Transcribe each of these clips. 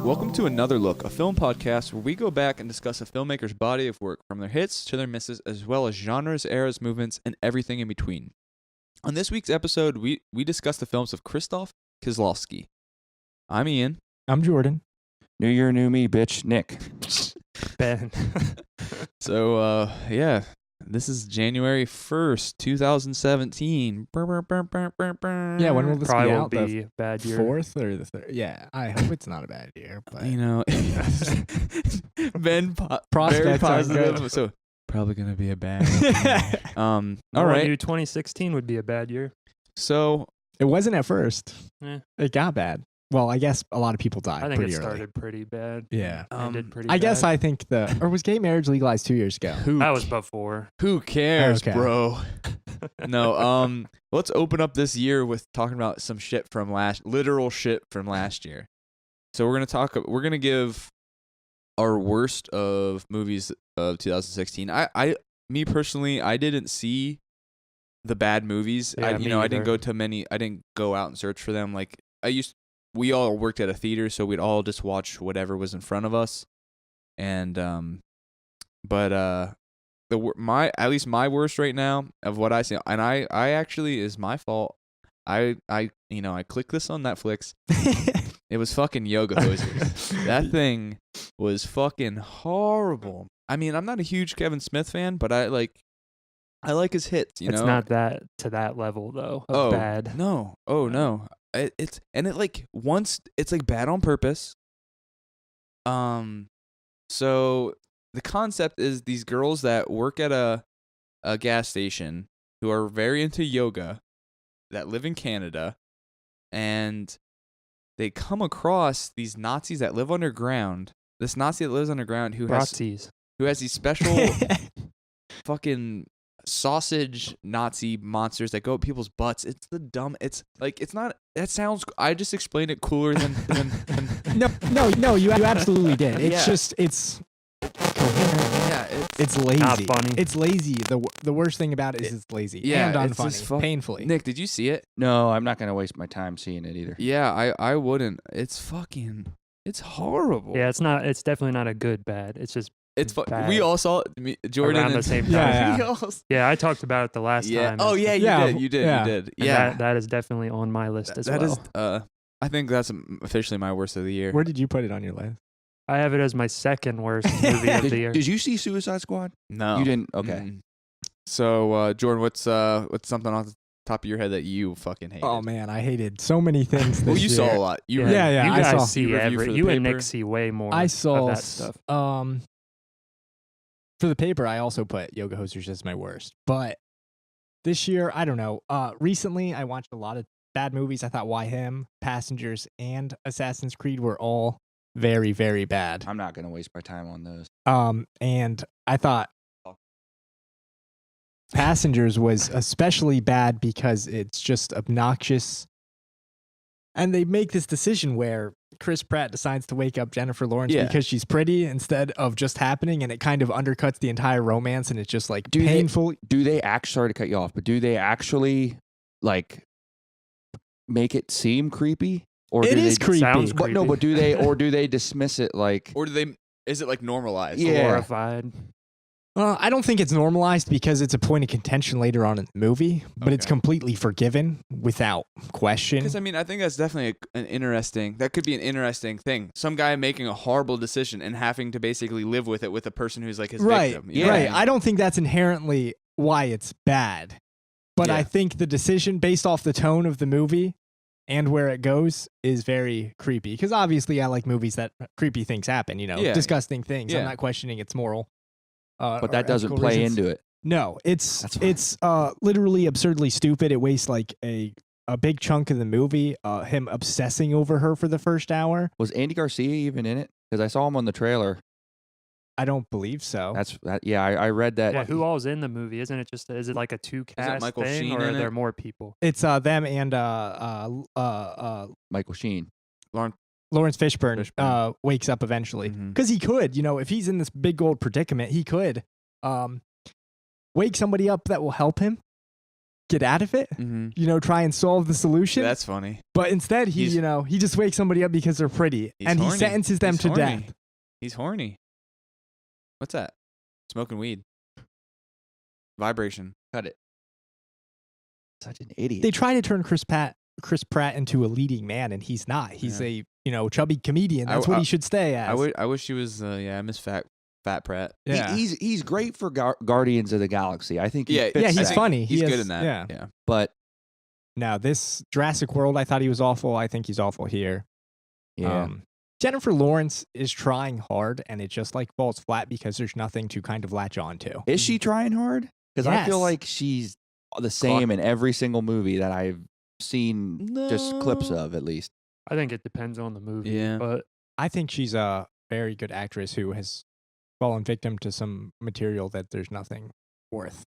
Welcome to Another Look, a film podcast where we go back and discuss a filmmaker's body of work from their hits to their misses, as well as genres, eras, movements, and everything in between. On this week's episode, we discuss the films of Krzysztof Kieslowski. I'm Ian. I'm Jordan. New year, new me, bitch. Nick. Ben. So, this is January 1st, 2017. Yeah, when will this Probably be will out? be a bad year. 4th or the 3rd? Yeah, I hope it's not a bad year. But You know, Ben, very Prospects are positive. good. So, probably going to be a bad year. All right. I knew 2016 would be a bad year. So, it wasn't at first. Eh. It got bad. Well, I guess a lot of people died I think pretty it early. started pretty bad. Yeah. Ended pretty I guess bad. I think or was gay marriage legalized 2 years ago? That was before. Who cares, Okay. bro? No, let's open up this year with talking about some shit from literal shit from last year. So we're gonna give our worst of movies of 2016. Me personally, I didn't see the bad movies. Yeah, I me didn't either. go to many. I didn't go out and search for them. Like we all worked at a theater, so we'd all just watch whatever was in front of us. And at least my worst right now of what I see, and I actually is my fault. I clicked this on Netflix. It was fucking Yoga Hosers. That thing was fucking horrible. I mean, I'm not a huge Kevin Smith fan, but I like his hits. It's not that to that level though. Of bad. No. Oh no. It's like bad on purpose. So the concept is these girls that work at a gas station who are very into yoga that live in Canada, and they come across these Nazis that live underground. This Nazi that lives underground who has these special fucking sausage Nazi monsters that go up people's butts. It's the dumb. It's like it's not. That sounds. I just explained it cooler than No, you absolutely did. It's Yeah. just it's lazy. Not funny. It's lazy. The worst thing about it is it's lazy. Yeah, and it's just unfunny. Painfully. Nick, did you see it? No, I'm not going to waste my time seeing it either. Yeah, I wouldn't. It's horrible. Yeah, it's not. It's definitely not a good bad. It's just. It's bad. we all saw Jordan Around and the same time. Yeah. we all- Yeah, I talked about it the last yeah. time. Oh yeah, you did. And Yeah. that is definitely on my list as That well. is. I think that's officially my worst of the year. Where did you put it on your list? I have it as my second worst movie of the year. Did you see Suicide Squad? No, You didn't? Okay. Mm. So, Jordan, what's something off the top of your head that you fucking hate? Oh man, I hated so many things. Well, this you year. saw a lot. You Yeah, Yeah, You I guys saw. see You review for the you and paper? Nick see way more. I saw of that stuff. For the paper, I also put Yoga Hosers as my worst. But this year, I don't know. Recently, I watched a lot of bad movies. I thought Why Him, Passengers, and Assassin's Creed were all very, very bad. I'm not going to waste my time on those. And I thought Passengers was especially bad because it's just obnoxious. And they make this decision where Chris Pratt decides to wake up Jennifer Lawrence because she's pretty instead of just happening, and it kind of undercuts the entire romance, and it's just like painful. Do they actually, sorry to cut you off, but do they actually like make it seem creepy? Or It do is they, creepy. Sounds But no, but do they dismiss it like Or is it like normalized? Yeah. Glorified. I don't think it's normalized because it's a point of contention later on in the movie, but it's Okay. completely forgiven without question. Because I mean, I think that's definitely that could be an interesting thing. Some guy making a horrible decision and having to basically live with it with a person who's like his victim. You know what I Right. mean? I don't think that's inherently why it's bad, but Yeah. I think the decision based off the tone of the movie and where it goes is very creepy. Because obviously, I like movies that creepy things happen. Yeah. Disgusting things. Yeah. I'm not questioning its moral. but that doesn't play into it. No, it's That's fine. it's literally absurdly stupid. It wastes like a big chunk of the movie. Him obsessing over her for the first hour. Was Andy Garcia even in it? Because I saw him on the trailer. I don't believe so. Yeah, I read that. Yeah, who all's in the movie? Isn't it just? Is it like a two cast Michael thing, Sheen or are in there it? more people? It's them and Michael Sheen. Lawrence Fishburne, Fishburne. wakes up eventually Mhm. because he could, if he's in this big old predicament, he could wake somebody up that will help him. get out of it. Mm-hmm. Try and solve the solution. That's funny. But instead, he just wakes somebody up because they're pretty, and horny. he sentences them to horny. death. He's horny. What's that? Smoking weed. Vibration. Cut it. Such an idiot. They try to turn Chris Pratt into a leading man, and he's not. He's a chubby comedian. That's what he should stay as. I wish he was. I miss Fat Pratt. Yeah, he's great for Guardians of the Galaxy. I think. He's funny. He's good in that. Yeah. But now this Jurassic World, I thought he was awful. I think he's awful here. Yeah. Jennifer Lawrence is trying hard, and it just falls flat because there's nothing to kind of latch on to. Is she trying hard? Because I feel Yes. like she's the same in every single movie that I've seen, just clips of at least. I think it depends on the movie. Yeah. But I think she's a very good actress who has fallen victim to some material that there's nothing worth.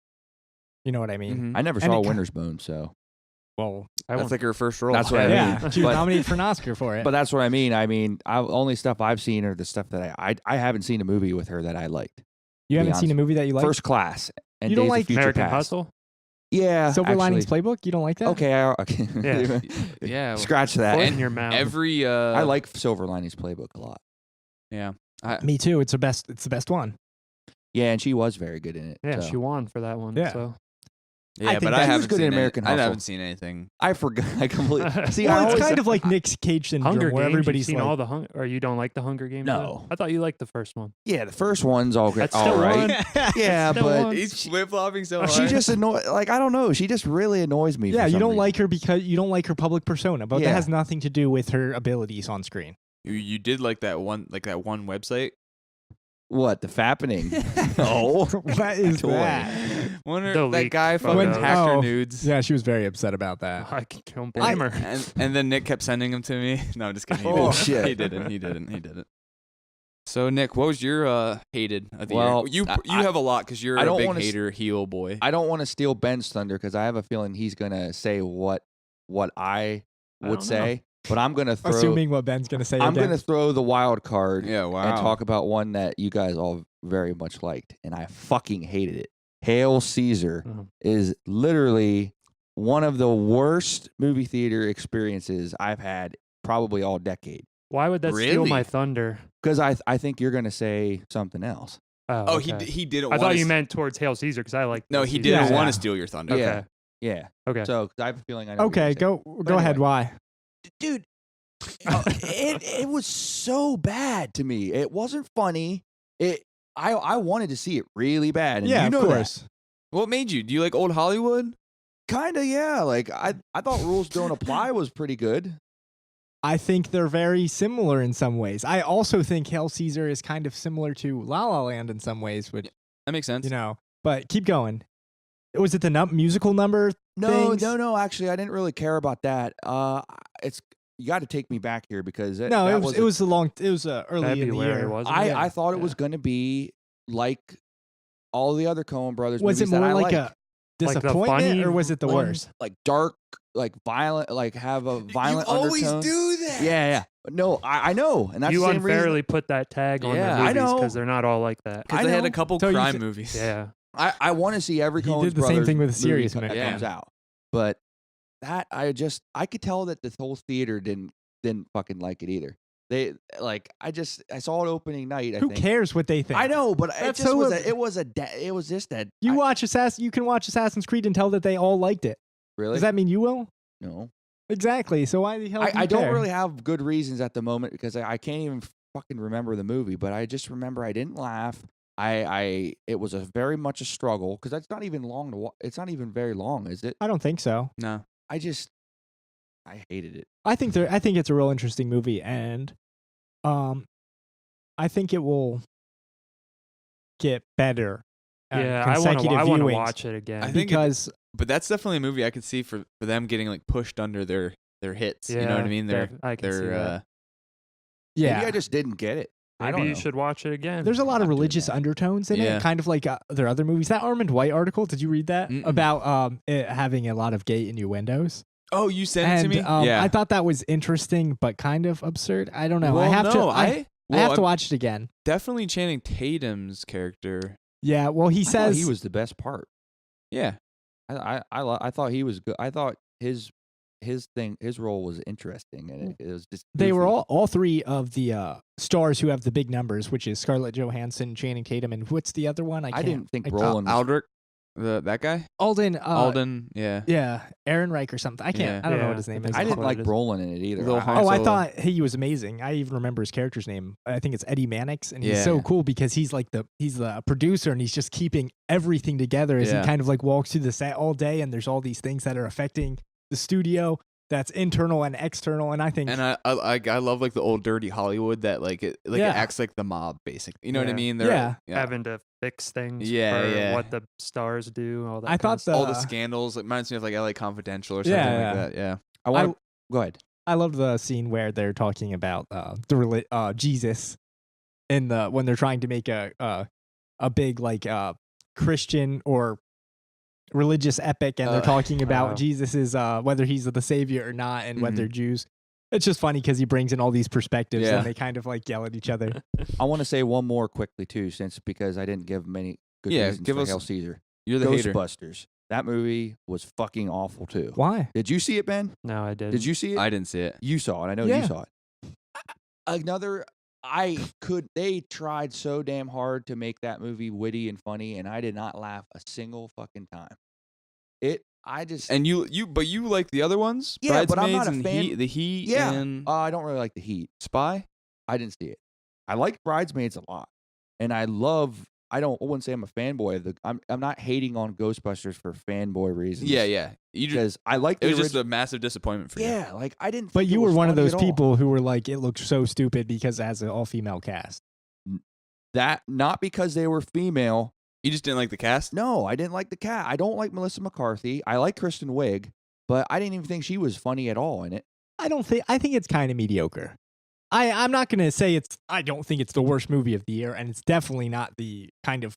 You know what I mean? Mhm. I never And saw it ki- Winter's Bone, so. Well, That's like her first role. That's what I mean. yeah, she was But- nominated for an Oscar for it. But that's what I mean. Only stuff I've seen are the stuff that I haven't seen a movie with her that I liked. you haven't be seen a movie that you like? First Class and You don't Days like of Future American Past. Hustle. Yeah, Silver actually. Linings Playbook? You don't like that? Okay, okay. Yeah. Yeah. Scratch that. Foot in your mouth. Every. I like Silver Linings Playbook a lot. Yeah. Me too. It's the best. It's the best one. Yeah, and she was very good in it. Yeah, so. she won for that one. Yeah. So Yeah, think but that I he was haven't good seen in American I Hustle. haven't seen anything. I forgot. I completely. See, I Well, it's always kind of like Nick Cage syndrome, Hunger where Games. everybody's You've seen like, all the or you don't like the Hunger Games? No. though? I thought you liked the first one. Yeah, the first one's all great. That's All still right. one. Yeah, Still but one. He's flip flopping so hard. she just annoys. Like I don't know. She just really annoys me. yeah, for you some don't reason. like her because you don't like her public persona, but Yeah. that has nothing to do with her abilities on screen. You did like that one website. What the fappening? Oh, What is Toy. that? Wonder The that leak guy photo. fucking hacked her Oh, nudes. Yeah, she was very upset about that. I don't blame her. And then Nick kept sending them to me. No, I'm just kidding. He Oh, didn't. shit. He didn't. So Nick, what was your hated of the Well, year? You I- have a lot because you're I a don't big wanna hater heel boy. I don't want to steal Ben's thunder because I have a feeling he's gonna say what I I would don't say, but I'm gonna throw. Assuming what Ben's going to say I'm again. gonna throw the wild card Yeah, wow. and talk about one that you guys all very much liked, and I fucking hated it. Hail Caesar Mhm. is literally one of the worst movie theater experiences I've had probably all decade. Why would that steal Really? my thunder? Because I think you're gonna say something else. Oh, okay. he didn't. I want thought to you meant towards Hail Caesar because I like. No, Hail he Caesar. didn't Yeah. want to steal your thunder. Okay. Yeah. Yeah. Okay. So 'cause I have a feeling I know. what Okay, you're gonna say. go ahead. anyway. Why? Dude, it was so bad to me. It wasn't funny. I wanted to see it really bad. And Yeah, you know of course. What made you? Do you like old Hollywood? Kind of, yeah. Like I thought Rules Don't Apply was pretty good. I think they're very similar in some ways. I also think Hail Caesar is kind of similar to La La Land in some ways, which, That makes sense. but keep going. Was it the musical number? No, things? no. Actually, I didn't really care about that. It's you got to take me back here because No, that it was early in the February, year. wasn't it? I thought it Yeah. was going to be like all the other Coen Brothers Was it movies that more I like like. a Like the disappointment, funny or was it the ones? worst? Like dark, like violent, like have a violent you always undertone. do that. Yeah. No, I know, and that's You the same reason. unfairly put that tag on Yeah, their I movies know. because they're not all like that. Because I they had know. a couple So you crime thi- movies. Yeah. I want to see every He Coen did the Brothers same thing with movie Serious that Man. comes out, but that I could tell that the whole theater didn't fucking like it either. They I saw it opening night. I Who think. cares what they think? I know, but it That's just so was ab- it was just that You can watch Assassin's Creed and tell that they all liked it. really Does that mean you will? no. Exactly. So why the hell? do you I don't care? really have good reasons at the moment because I can't even fucking remember the movie. But I just remember I didn't laugh. It was very much a struggle because it's not even long to watch. It's not even very long, is it? I don't think so. No. I hated it. I think it's a real interesting movie, and I think it will get better. Yeah, I consecutive want to viewings, watch it again. I think because But that's definitely a movie I could see for them getting like pushed under their hits. You know what I mean? I can see that. yeah, Maybe I just didn't get it. I Maybe don't you know. should watch it again. there's a lot of I'm doing religious that. undertones in Yeah. it, kind of like their other movies. That Armand White article, did you read that? Mm-mm. About it having a lot of gay innuendos? Oh, you sent it And to me? Yeah. I thought that was interesting, but kind of absurd. I don't know. Well, I have to. no, I well, have to I'm watch it again. definitely Channing Tatum's character. Yeah. Well, he I thought says he was the best part. Yeah. I thought he was good. I thought his role was interesting, and it was just They were goofy. all three of the stars who have the big numbers, which is Scarlett Johansson, Channing Tatum, and what's the other one? I didn't think I- Brolin was Aldrich, that guy. Alden. Alden, yeah. Yeah, Ehrenreich or something. I can't. Yeah. I don't know Yeah, what his name I is. I didn't what like it is. Brolin in it either. Little I- Han Oh, I Solo. thought he was amazing. I even remember his character's name. I think it's Eddie Mannix, and he's so Yeah. cool because he's the producer, and he's just keeping everything together as Yeah. he kind of like walks through the set all day, and there's all these things that are affecting the studio that's internal and external, and I think And I love like the old dirty Hollywood that it Yeah. acts like the mob basically. You know what I Yeah. mean? Yeah. Having to fix things Yeah, for yeah. what the stars do. All that. I kind thought of stuff. all the scandals. It reminds me of like LA Confidential or something Yeah, like that. Yeah. I want. Go ahead. I loved the scene where they're talking about Jesus in when they're trying to make a big Christian or religious epic, and they're talking about Oh. Jesus is whether he's the savior or not, and whether Mhm. they're Jews. It's just funny because he brings in all these perspectives, Yeah. and they kind of yell at each other. I want to say one more quickly too, because I didn't give many good Yeah, reasons give for us- Hail Caesar. You're the hater. Ghostbusters. That movie was fucking awful too. Why? Did you see it, Ben? No, I didn't. Did you see it? I didn't see it. You saw it. I know Yeah. you saw it. They tried so damn hard to make that movie witty and funny, and I did not laugh a single fucking time. And you like the other ones? Yeah, but I'm Bridesmaids not a and fan- The Heat Yeah. and I don't really like The Heat. Spy. I didn't see it. I like Bridesmaids a lot, and I wouldn't say I'm a fanboy of the. I'm not hating on Ghostbusters for fanboy reasons. Yeah. You just because I like the it was just original. a massive disappointment for you. Yeah, like I didn't. But think you it were was one of funny those at all. people who were like, it looked so stupid because it has an all-female cast. That not because they were female. You just didn't like the cast? No, I didn't like the cat. I don't like Melissa McCarthy. I like Kristen Wiig, but I didn't even think she was funny at all in it. I think it's kind of mediocre. I'm not going to say I don't think it's the worst movie of the year, and it's definitely not the kind of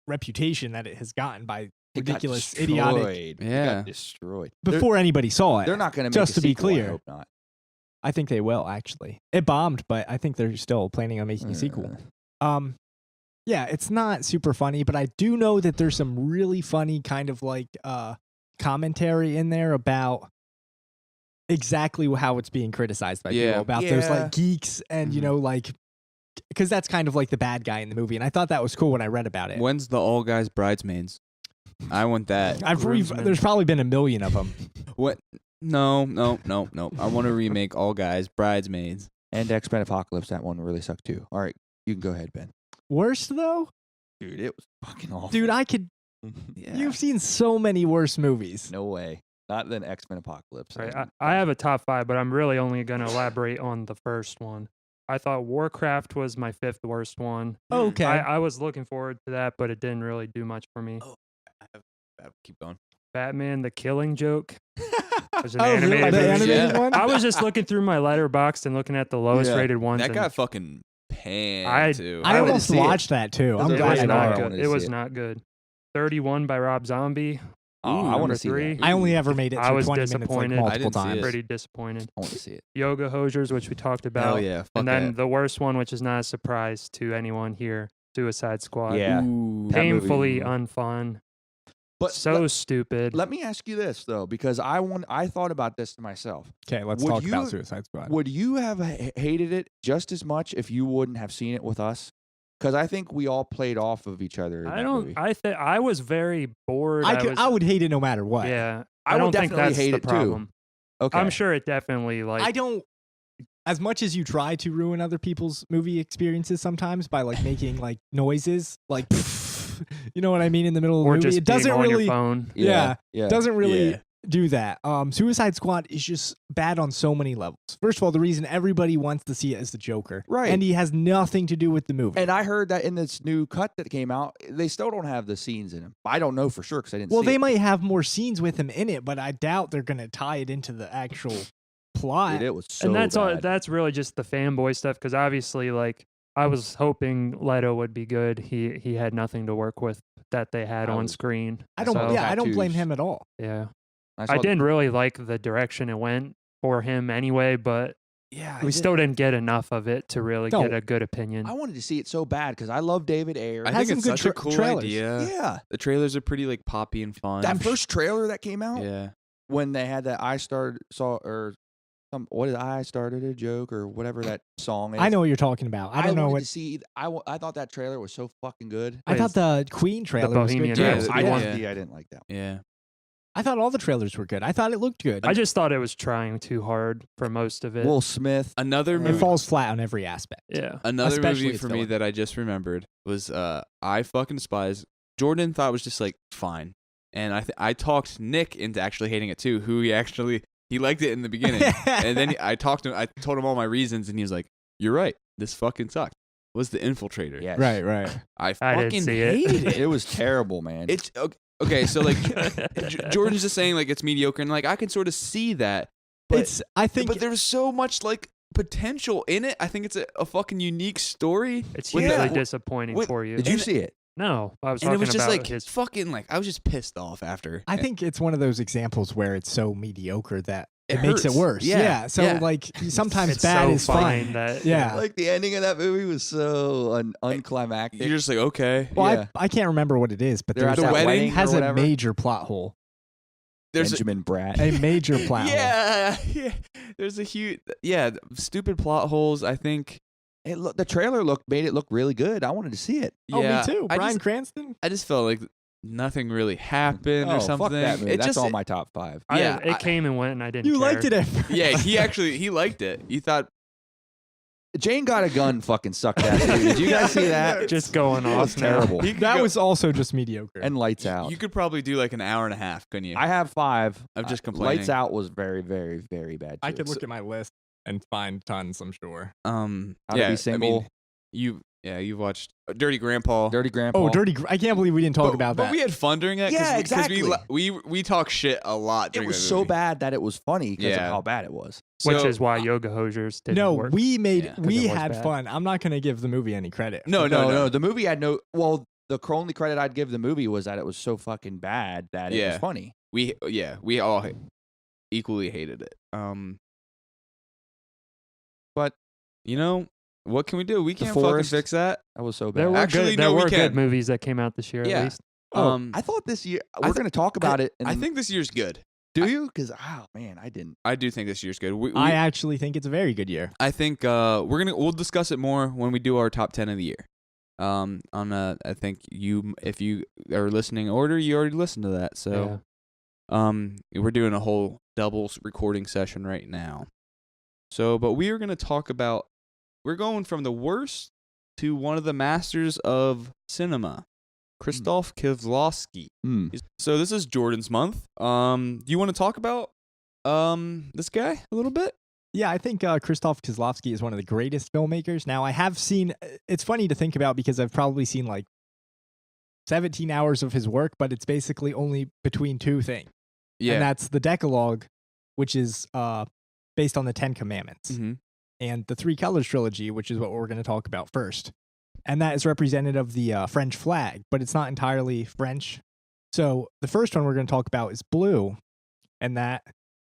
reputation that it has gotten by It got ridiculous, idiotic, destroyed. It Yeah. got destroyed. before anybody saw it. They're not going to make just a to be sequel, I clear. hope not. I think they will, actually. It bombed, but I think they're still planning on making a sequel. Yeah, it's not super funny, but I do know that there's some really funny kind of commentary in there about exactly how it's being criticized by Yeah. people, about those Yeah. geeks and Mhm. because that's kind of the bad guy in the movie, and I thought that was cool when I read about it. When's the all guys bridesmaids? I want that. Groomsmen. There's probably been a million of them. What? No. I want to remake All Guys Bridesmaids. And X-Men Apocalypse, that one really sucked too. All right, you can go ahead, Ben. Worst though, Dude, it was fucking awful. dude, I could. Yeah. You've seen so many worse movies. No way. Not than X-Men Apocalypse. Right. I have a top 5, but I'm really only going to elaborate on the first one. I thought Warcraft was my 5th worst one. Okay. I was looking forward to that, but it didn't really do much for me. Keep going. Batman: The Killing Joke was an Oh, really? animated The movie. animated Yeah. one? I was just looking through my letterbox and looking at the lowest Yeah. rated ones. That and got fucking panned I- too. I I wanna almost see it. watched that too. I'm It it glad was I know not I know. wanted good. to It see was it. not good. 31 by Rob Zombie. Oh, I want number to see 3. that. I only ever made it I through was 20 minutes disappointed. I multiple didn't see times. it. Pretty disappointed. I want to see it. Yoga Hosers, which we talked about. Hell yeah. Fuck And then that. the worst one, which is not a surprise to anyone here, Suicide Squad. Yeah. Ooh. That movie- Painfully unfun. But So stupid. let me ask you this though, because I thought about this to myself. Okay, let's Would talk about you- Suicide Squad. Would you have hated it just as much if you wouldn't have seen it with us? Because I think we all played off of each other. In I that don't. Movie. I was very bored. I would hate it no matter what. Yeah. I I would don't think definitely that's hate the it too. problem. Okay. I'm sure it definitely I don't. As much as you try to ruin other people's movie experiences sometimes by making noises, you know what I mean, in the middle of the or movie, just it doesn't being on really. your phone. Yeah. Yeah. Doesn't really Yeah. do that. Suicide Squad is just bad on so many levels. First of all, the reason everybody wants to see it is the Joker, Right. And he has nothing to do with the movie. And I heard that in this new cut that came out, they still don't have the scenes in him. I don't know for sure because I didn't well, see they it. might have more scenes with him in it, but I doubt they're gonna tie it into the actual plot. Dude, it was so And that's all. bad. That's really just the fanboy stuff. Because obviously, I was hoping Leto would be good. He had nothing to work with that they had I on was- screen. I don't. So, Yeah, I don't blame tattoos. him at all. Yeah. saw I the- didn't really like the direction it went for him anyway, but Yeah, We still didn't get enough of it to really No. get a good opinion. I wanted to see it so bad because I love David Ayer. I has think some it's good such a cool trailers. idea. Yeah. The trailers are pretty like poppy and fun. That first trailer that came out Yeah. when they had that what is I started a joke or whatever that song is. I know what you're talking about. I don't know wanted what. to see. I thought that trailer was so fucking good. I thought the Queen trailer was Bohemian good. too. Rhapsody I one. didn't like that. Yeah. I thought all the trailers were good. I thought it looked good. I just thought it was trying too hard for most of it. Will Smith. Another It movie. falls flat on every aspect. Yeah. Another Especially movie its for me villain. that I just remembered was I fucking despise. Jordan thought was just like fine, and I talked Nick into actually hating it too. Who he liked it in the beginning, and then I told him all my reasons, and he was like, "You're right. This fucking sucked." Was The Infiltrator? Yes. Right. I I didn't fucking see it. hated it. It was terrible, man. It's okay. So like, Jordan's just saying like it's mediocre, and like I can sort of see that, but I think but there was so much like potential in it. I think it's a fucking unique story. It's with hugely the- disappointing with- for you. Did you see it? No, I was and talking it was just about like his. fucking like I was just pissed off after. I think it's one of those examples where it's so mediocre that It it makes it hurts. worse. Yeah, So yeah. like sometimes It's bad so is fine fine. that Yeah. Like the ending of that movie was so unclimactic. You're just like okay. Well, Yeah. I can't remember what it is, but They're there's at the that wedding wedding it has or a whatever. major plot hole. There's Benjamin Bratt. A major plot hole. yeah. There's a huge stupid plot holes. I think. The trailer made it look really good. I wanted to see it. Oh, Yeah, me too. I Bryan just, Cranston. I just felt like nothing really happened or Oh, something. fuck that movie. It That's just all my top 5. Yeah, it came and went, and I didn't. You care. liked it at first. yeah. He liked it. He thought Jane Got a Gun fucking sucked ass. Dude. Did you guys see that? Just going It was off now. terrible. he could That go- was also just mediocre. And Lights Out. You could probably do like an hour and a half, couldn't you? I have 5. Of just complaining. Lights Out was very, very, very bad. I too. could look at my list and find tons, I'm sure. How to yeah, Be Single. I mean, you've watched Dirty Grandpa. Dirty Grandpa. Oh, I can't believe we didn't talk about but that. we had fun during that. Yeah, we, exactly. we talk shit a lot. It During was that so movie. bad that it was funny because of Yeah. how bad it was. Which So- is why Yoga Hosers didn't No, work. we made Yeah. 'Cause we it was had bad. fun. I'm not gonna give the movie any credit. No. The movie had no. Well, the only credit I'd give the movie was that it was so fucking bad that it was Yeah. funny. We all equally hated it. But what can we do? We can't fucking Forest. fix that. That was so there bad. were Actually, good, no, there we were can. good movies that came out this year Yeah. at least. Oh, I thought this year I we're going to talk about it. I think this year's good. Do you? Because man, I didn't. I do think this year's good. I actually think it's a very good year. I think we'll discuss it more when we do our top 10 of the year. I think if you are listening order, you already listened to that. So we're doing a whole double recording session right now. So, but we are going to talk about, we're going from the worst to one of the masters of cinema, Krzysztof Kieslowski. So this is Jordan's month. Do you want to talk about this guy a little bit? Yeah, I think Krzysztof Kieslowski is one of the greatest filmmakers. Now, I have seen, it's funny to think about because I've probably seen like 17 hours of his work, but it's basically only between two things. Yeah. And that's the Decalogue, which is based on the 10 Commandments, Mm-hmm. and the Three Colors trilogy, which is what we're going to talk about first. And that is representative of the French flag, but it's not entirely French. So the first one we're going to talk about is blue, and that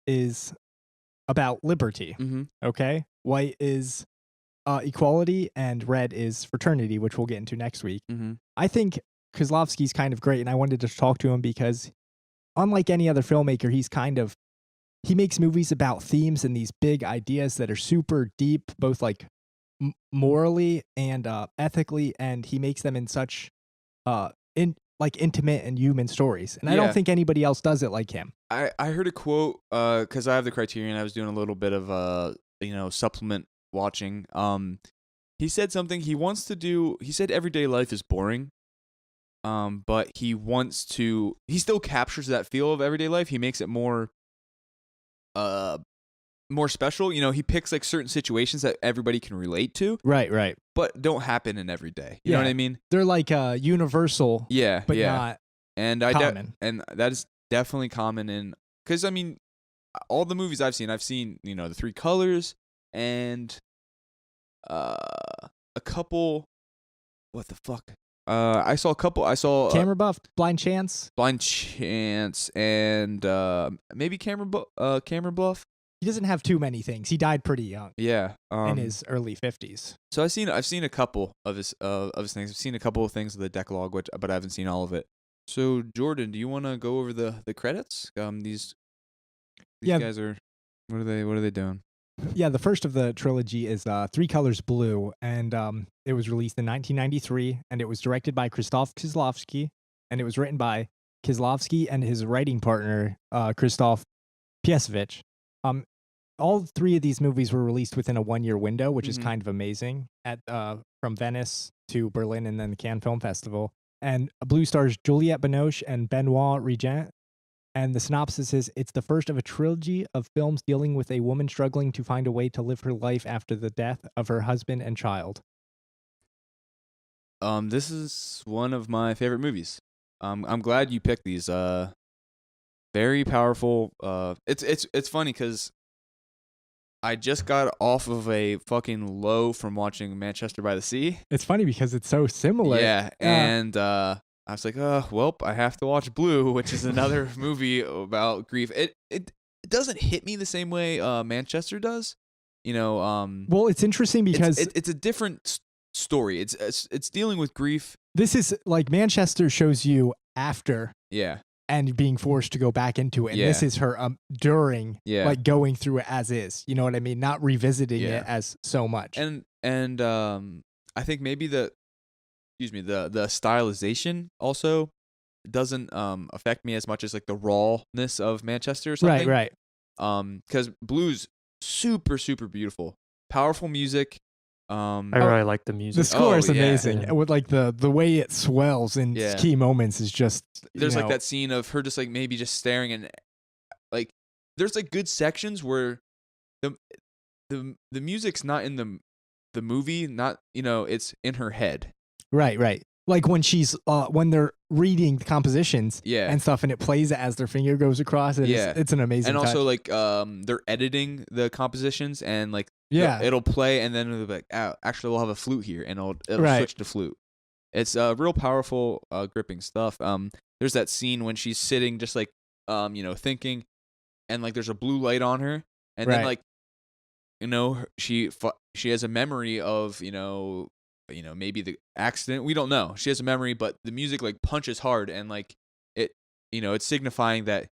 is about liberty. Mm-hmm. Okay. White is equality, and red is fraternity, which we'll get into next week. Mm-hmm. I think Kieslowski's kind of great, and I wanted to talk to him because, unlike any other filmmaker, he makes movies about themes and these big ideas that are super deep, both like morally and ethically, and he makes them in such intimate and human stories. And I Yeah. don't think anybody else does it like him. I heard a quote because I have the Criterion. I was doing a little bit of supplement watching. He said something he wants to do. He said everyday life is boring. But he still captures that feel of everyday life. He makes it more special. He picks like certain situations that everybody can relate to, Right. but don't happen in every day. You know Yeah. what I mean? They're like universal, Yeah, but yeah. not And common. and that is definitely common because I mean, all the movies I've seen, the Three Colors and a couple. What the fuck? I saw a couple. I saw Camera Buff, Blind Chance. Blind Chance and maybe Camera Bluff. he doesn't have too many things. He died pretty young, Yeah. in his early 50s. So I've seen a couple of his things. I've seen a couple of things of the Decalogue, but I haven't seen all of it. So Jordan, do you want to go over the credits? These guys are what are they doing? Yeah, the first of the trilogy is Three Colors Blue, and it was released in 1993, and it was directed by Krzysztof Kieslowski, and it was written by Kieslowski and his writing partner, Krzysztof Kieslowski. All three of these movies were released within a 1-year window, which is kind of amazing, from Venice to Berlin and then the Cannes Film Festival. And Blue stars Juliette Binoche and Benoit Regent. And the synopsis is, it's the first of a trilogy of films dealing with a woman struggling to find a way to live her life after the death of her husband and child. This is one of my favorite movies. I'm glad you picked these. Very powerful. It's funny because I just got off of a fucking low from watching Manchester by the Sea. It's funny because it's so similar. Yeah, and I was like, well, I have to watch Blue, which is another movie about grief. It doesn't hit me the same way Manchester does. Well, it's interesting because it's a different story. It's dealing with grief. This is like Manchester shows you after. Yeah. And being forced to go back into it. And this is her during, like going through it as is. You know what I mean? Not revisiting it as so much. And I think maybe the stylization also doesn't affect me as much as like the rawness of Manchester or something. Right. Because Blue's super, super beautiful. Powerful music. I really like the music. The score is amazing. Yeah. With like the way it swells in key moments is just there's like that scene of her just like maybe just staring, and like there's like good sections where the music's not in the movie, not it's in her head. Right. Like when she's when they're reading the compositions and stuff, and it plays as their finger goes across. It's an amazing. And touch. also like they're editing the compositions, and like it'll play, and then it'll be like, actually we'll have a flute here, and it'll switch to flute. It's real powerful, gripping stuff. There's that scene when she's sitting just like thinking, and like there's a blue light on her, and then like she has a memory of maybe the accident. We don't know. She has a memory, but the music like punches hard, and like it, it's signifying that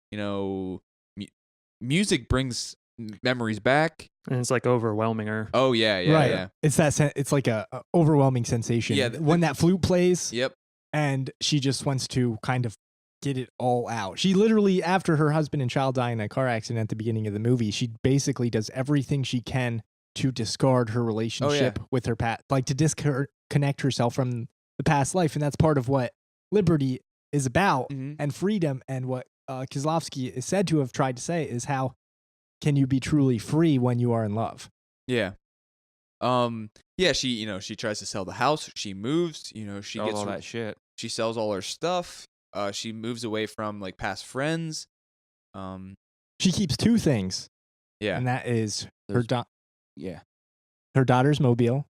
music brings memories back, and it's like overwhelming her. Oh yeah. It's it's like a overwhelming sensation. Yeah, when that flute plays. Yep. And she just wants to kind of get it all out. She literally, after her husband and child die in a car accident at the beginning of the movie, she basically does everything she can to discard her relationship with her past, like to disconnect herself from the past life. And that's part of what liberty is about, and freedom. And what Kieslowski is said to have tried to say is, how can you be truly free when you are in love? Yeah. She she tries to sell the house. She moves. She gets all that shit. She sells all her stuff. She moves away from like past friends. She keeps two things. Yeah. And that is her daughter's mobile,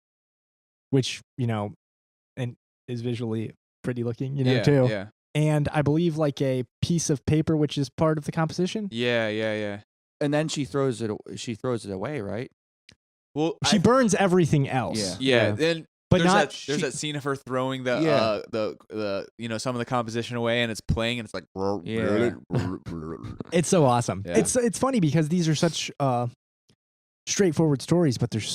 which, and is visually pretty looking, too. Yeah. And I believe like a piece of paper, which is part of the composition. Yeah. And then she throws it away, right? Well, she burns everything else. Yeah. Then but there's that scene of her throwing the some of the composition away, and it's playing, and it's like it's so awesome. Yeah. It's funny because these are such straightforward stories, but there's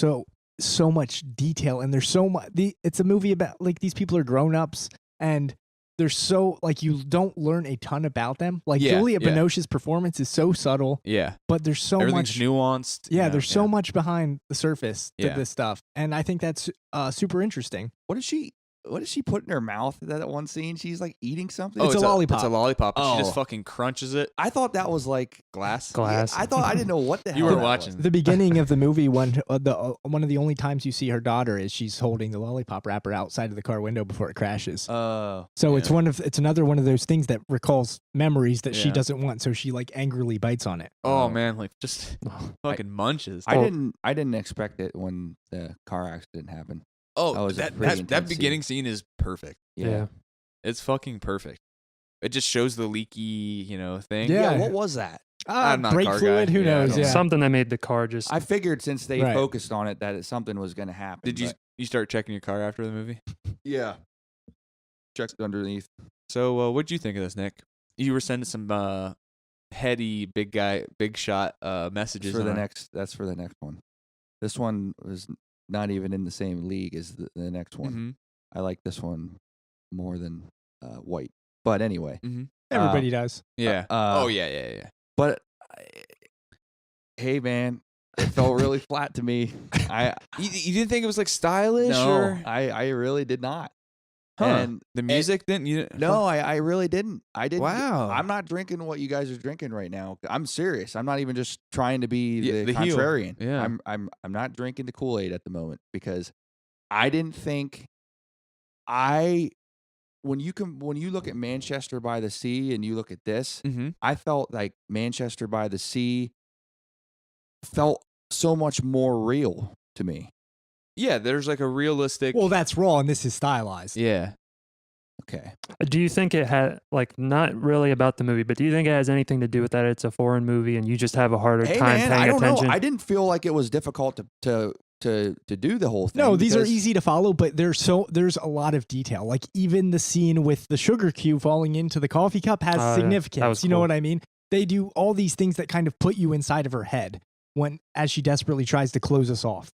so much detail, and there's so much. It's a movie about like these people are grown-ups, and they're so like you don't learn a ton about them. Like Juliette Binoche's performance is so subtle. Yeah. But there's so everything's much nuanced. Yeah, there's so much behind the surface to this stuff. And I think that's super interesting. What does she put in her mouth in that one scene? She's like eating something. It's a lollipop. It's a lollipop. Oh. She just fucking crunches it. I thought that was like glass. Yeah, I didn't know what the hell. You were that watching. was. The beginning of the movie, one of the only times you see her daughter is she's holding the lollipop wrapper outside of the car window before it crashes. So it's another one of those things that recalls memories that she doesn't want, so she like angrily bites on it. Oh man, like just fucking munches. I didn't expect it when the car accident happened. Oh, that beginning scene is perfect. Yeah. It's fucking perfect. It just shows the leaky, thing. Yeah. What was that? I'm not a brake car fluid. guy. Who Yeah, I knows? don't Yeah. know. Something that made the car just. I figured since they Right. focused on it that something was going to happen. Did you start checking your car after the movie? Yeah. Checked underneath. So what'd you think of this, Nick? You were sending some heady big shot messages For on the our- next. That's for the next one. This one was not even in the same league as the next one. Mhm. I like this one more than White. But anyway. Mhm. Everybody does. Yeah. Oh yeah. But hey, man, it felt really flat to me. You didn't think it was like stylish or I really did not. Huh. And the music didn't? You didn't? no, I really didn't. I didn't. Wow. I'm not drinking what you guys are drinking right now. I'm serious. I'm not even just trying to be Yeah, the the heel. contrarian. Yeah. I'm not drinking the Kool-Aid at the moment because I didn't think when you look at Manchester by the Sea and you look at this, Mm-hmm. I felt like Manchester by the Sea felt so much more real to me. Yeah, there's like a realistic. Well, that's raw, and this is stylized. yeah. Okay. Do you think it had not really about the movie, but do you think it has anything to do with that? It's a foreign movie, and you just have a harder Hey time man, paying I don't attention. know. I didn't feel like it was difficult to do the whole thing. No, these are because- easy to follow, but there's a lot of detail. Like even the scene with the sugar cube falling into the coffee cup has Oh, yeah. significance. That was You know cool. what I mean? They do all these things that kind of put you inside of her head as she desperately tries to close us off.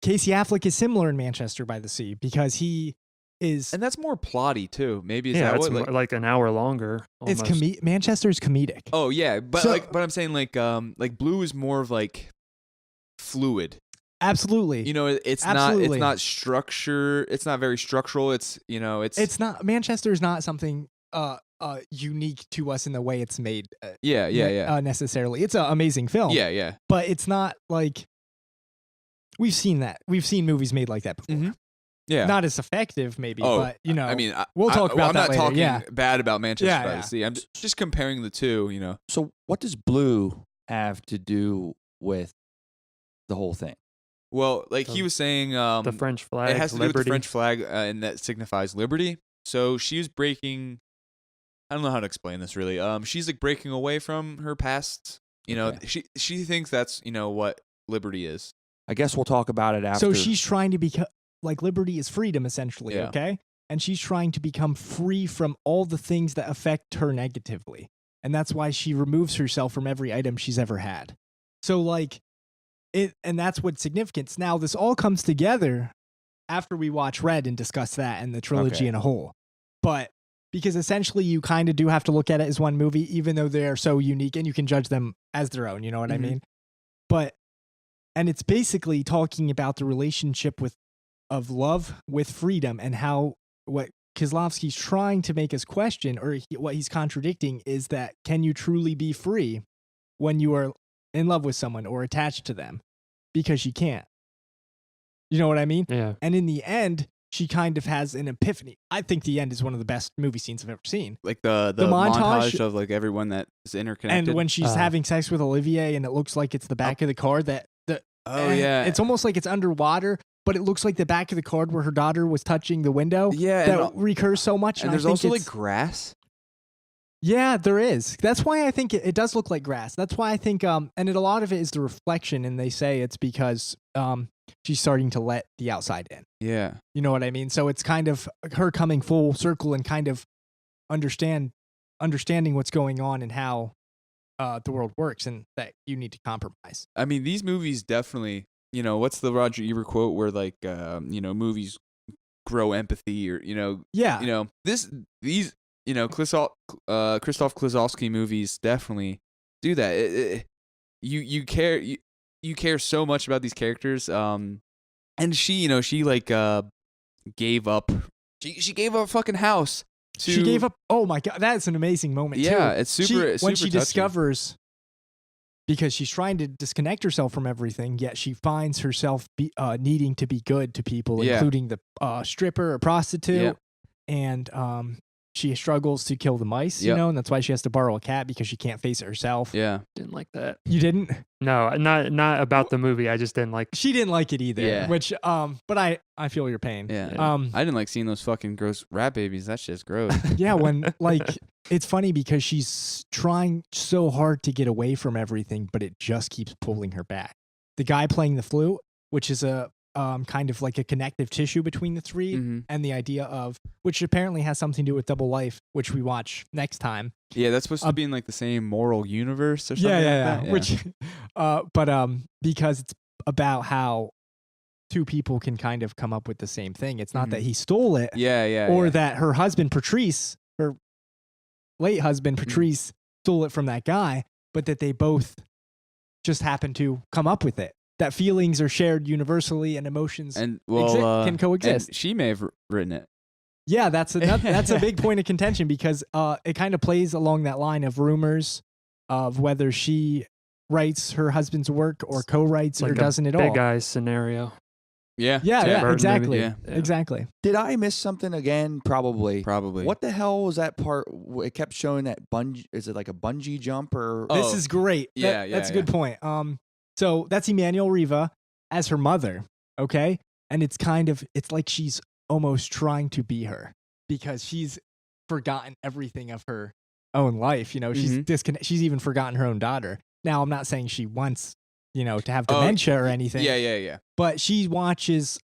Casey Affleck is similar in Manchester by the Sea because he is. And that's more plotty too. Maybe is Yeah, that it's what? like an hour longer. It's almost. Manchester is comedic. Oh yeah, but So- but I'm saying like Blue is more of like fluid. Absolutely. You know, it's Absolutely. not structure. It's not very structural. It's It's not. Manchester is not something unique to us in the way it's made. Yeah. Necessarily, it's an amazing film. Yeah. But it's not like we've seen that. We've seen movies made like that before. Mhm. Yeah. Not as effective, maybe. Oh, but you know, I mean, we'll talk about I'm that not later, talking yeah. bad about Manchester Yeah, by yeah. the Sea. I'm just comparing the two. You know. So what does blue have to do with the whole thing? Well, like he was saying, the French flag. it has to do with the liberty. French flag, and that signifies liberty. So she was breaking. I don't know how to explain this really. She's like breaking away from her past. You know, Okay. she thinks that's what liberty is. I guess we'll talk about it after. So she's trying to become like liberty is freedom, essentially. Yeah. Okay, and she's trying to become free from all the things that affect her negatively, and that's why she removes herself from every item she's ever had. So like it, and that's what's significance. Now this all comes together after we watch Red and discuss that and the trilogy Okay. in a whole. But because essentially you kind of do have to look at it as one movie, even though they're so unique and you can judge them as their own. You know what I Mhm. mean? And it's basically talking about the relationship of love with freedom and how what Kieslowski's trying to make us question, or what he's contradicting, is that can you truly be free when you are in love with someone or attached to them? Because you can't. You know what I mean? Yeah. And in the end, she kind of has an epiphany. I think the end is one of the best movie scenes I've ever seen. Like the montage- montage of like everyone that is interconnected. And when she's Uh. having sex with Olivier, and it looks like it's the back of the card oh yeah, it's almost like it's underwater, but it looks like the back of the card where her daughter was touching the window. yeah, That and, recurs so much. and I there's think also like it's- grass. yeah, there is. That's why I think it does look like grass. That's why I think and a lot of it is the reflection, and they say it's because she's starting to let the outside in. Yeah, You know what I mean? So it's kind of her coming full circle and kind of understanding what's going on and how the world works, and that you need to compromise. I mean these movies definitely. What's the Roger Ebert quote where like movies grow empathy, or Yeah. these Krzysztof Kieslowski movies definitely do that. You care so much about these characters, and she gave up. She gave up a fucking house. She gave up. Oh my God, that's an amazing moment. Yeah, too. it's super. When super she touching. discovers, because she's trying to disconnect herself from everything, yet she finds herself needing to be good to people, Yeah. including the stripper or prostitute, Yep. and she struggles to kill the mice, you Yep. know, and that's why she has to borrow a cat because she can't face it herself. Yeah. Didn't like that. You didn't? No, not about the movie. I just didn't like. She didn't like it either. Yeah. Which but I feel your pain. Yeah. I didn't like seeing those fucking gross rat babies. That shit's gross. Yeah, when like it's funny because she's trying so hard to get away from everything, but it just keeps pulling her back. The guy playing the flute, which is a kind of like a connective tissue between the three, Mhm. and the idea of which apparently has something to do with double life, which we watch next time. Yeah, that's supposed to be in like the same moral universe or something. Yeah. like that. Which, because it's about how two people can kind of come up with the same thing. It's not that he stole it, or that her husband Patrice, her late husband Patrice, stole it from that guy, but that they both just happen to come up with it. That feelings are shared universally and emotions and can coexist. And she may have written it. Yeah, that's a big point of contention because it kind of plays along that line of rumors of whether she writes her husband's work or co-writes like or doesn't at all. Big Eyes scenario. Yeah. Yeah, Burton exactly. movie. Yeah. Exactly. Did I miss something again? Probably. Probably. What the hell was that part? It kept showing that bungee. Is it like a bungee jump or? Oh. This is great. That's a good point. So that's Emmanuel Riva as her mother, okay? And it's like she's almost trying to be her because she's forgotten everything of her own life. You know, she's she's even forgotten her own daughter. Now, I'm not saying she wants, you know, to have dementia or anything. Yeah. But she watches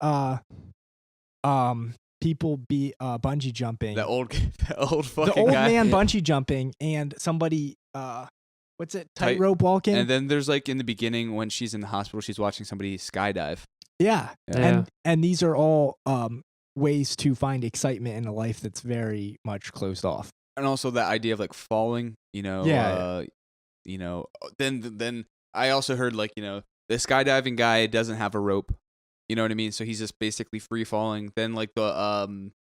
people be bungee jumping. The old fucking the old guy. man bungee jumping and somebody what's it? Tightrope walking. And then there's like in the beginning when she's in the hospital, she's watching somebody skydive. Yeah. Yeah. And these are all ways to find excitement in a life that's very much closed off. And also that idea of like falling, you know. Yeah. You know. Then I also heard like, you know, the skydiving guy doesn't have a rope. You know what I mean? So he's just basically free falling. Then like the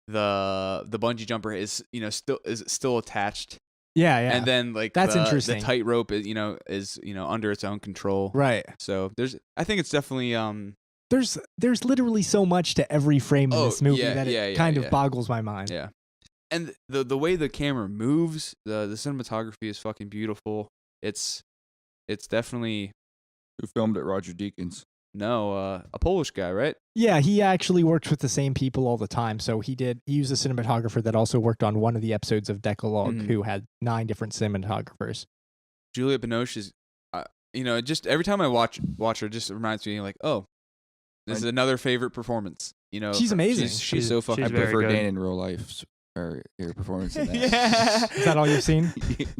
bungee jumper is, you know, still attached. Yeah. And then like that's the interesting. The tightrope is under its own control. Right. So I think it's definitely there's literally so much to every frame in this movie that it kind of boggles my mind. Yeah. And the way the camera moves, the cinematography is fucking beautiful. It's definitely Who filmed it? Roger Deakins. a Polish guy, right? Yeah, he actually works with the same people all the time. So he used a cinematographer that also worked on one of the episodes of Decalogue, who had 9 different cinematographers. Juliette Binoche is, just every time I watch her, it just reminds me like, oh, this is another favorite performance. You know, she's amazing. She's so fucking. I good. prefer Dan in real life. Her performance in that. Yeah. Is that all you've seen?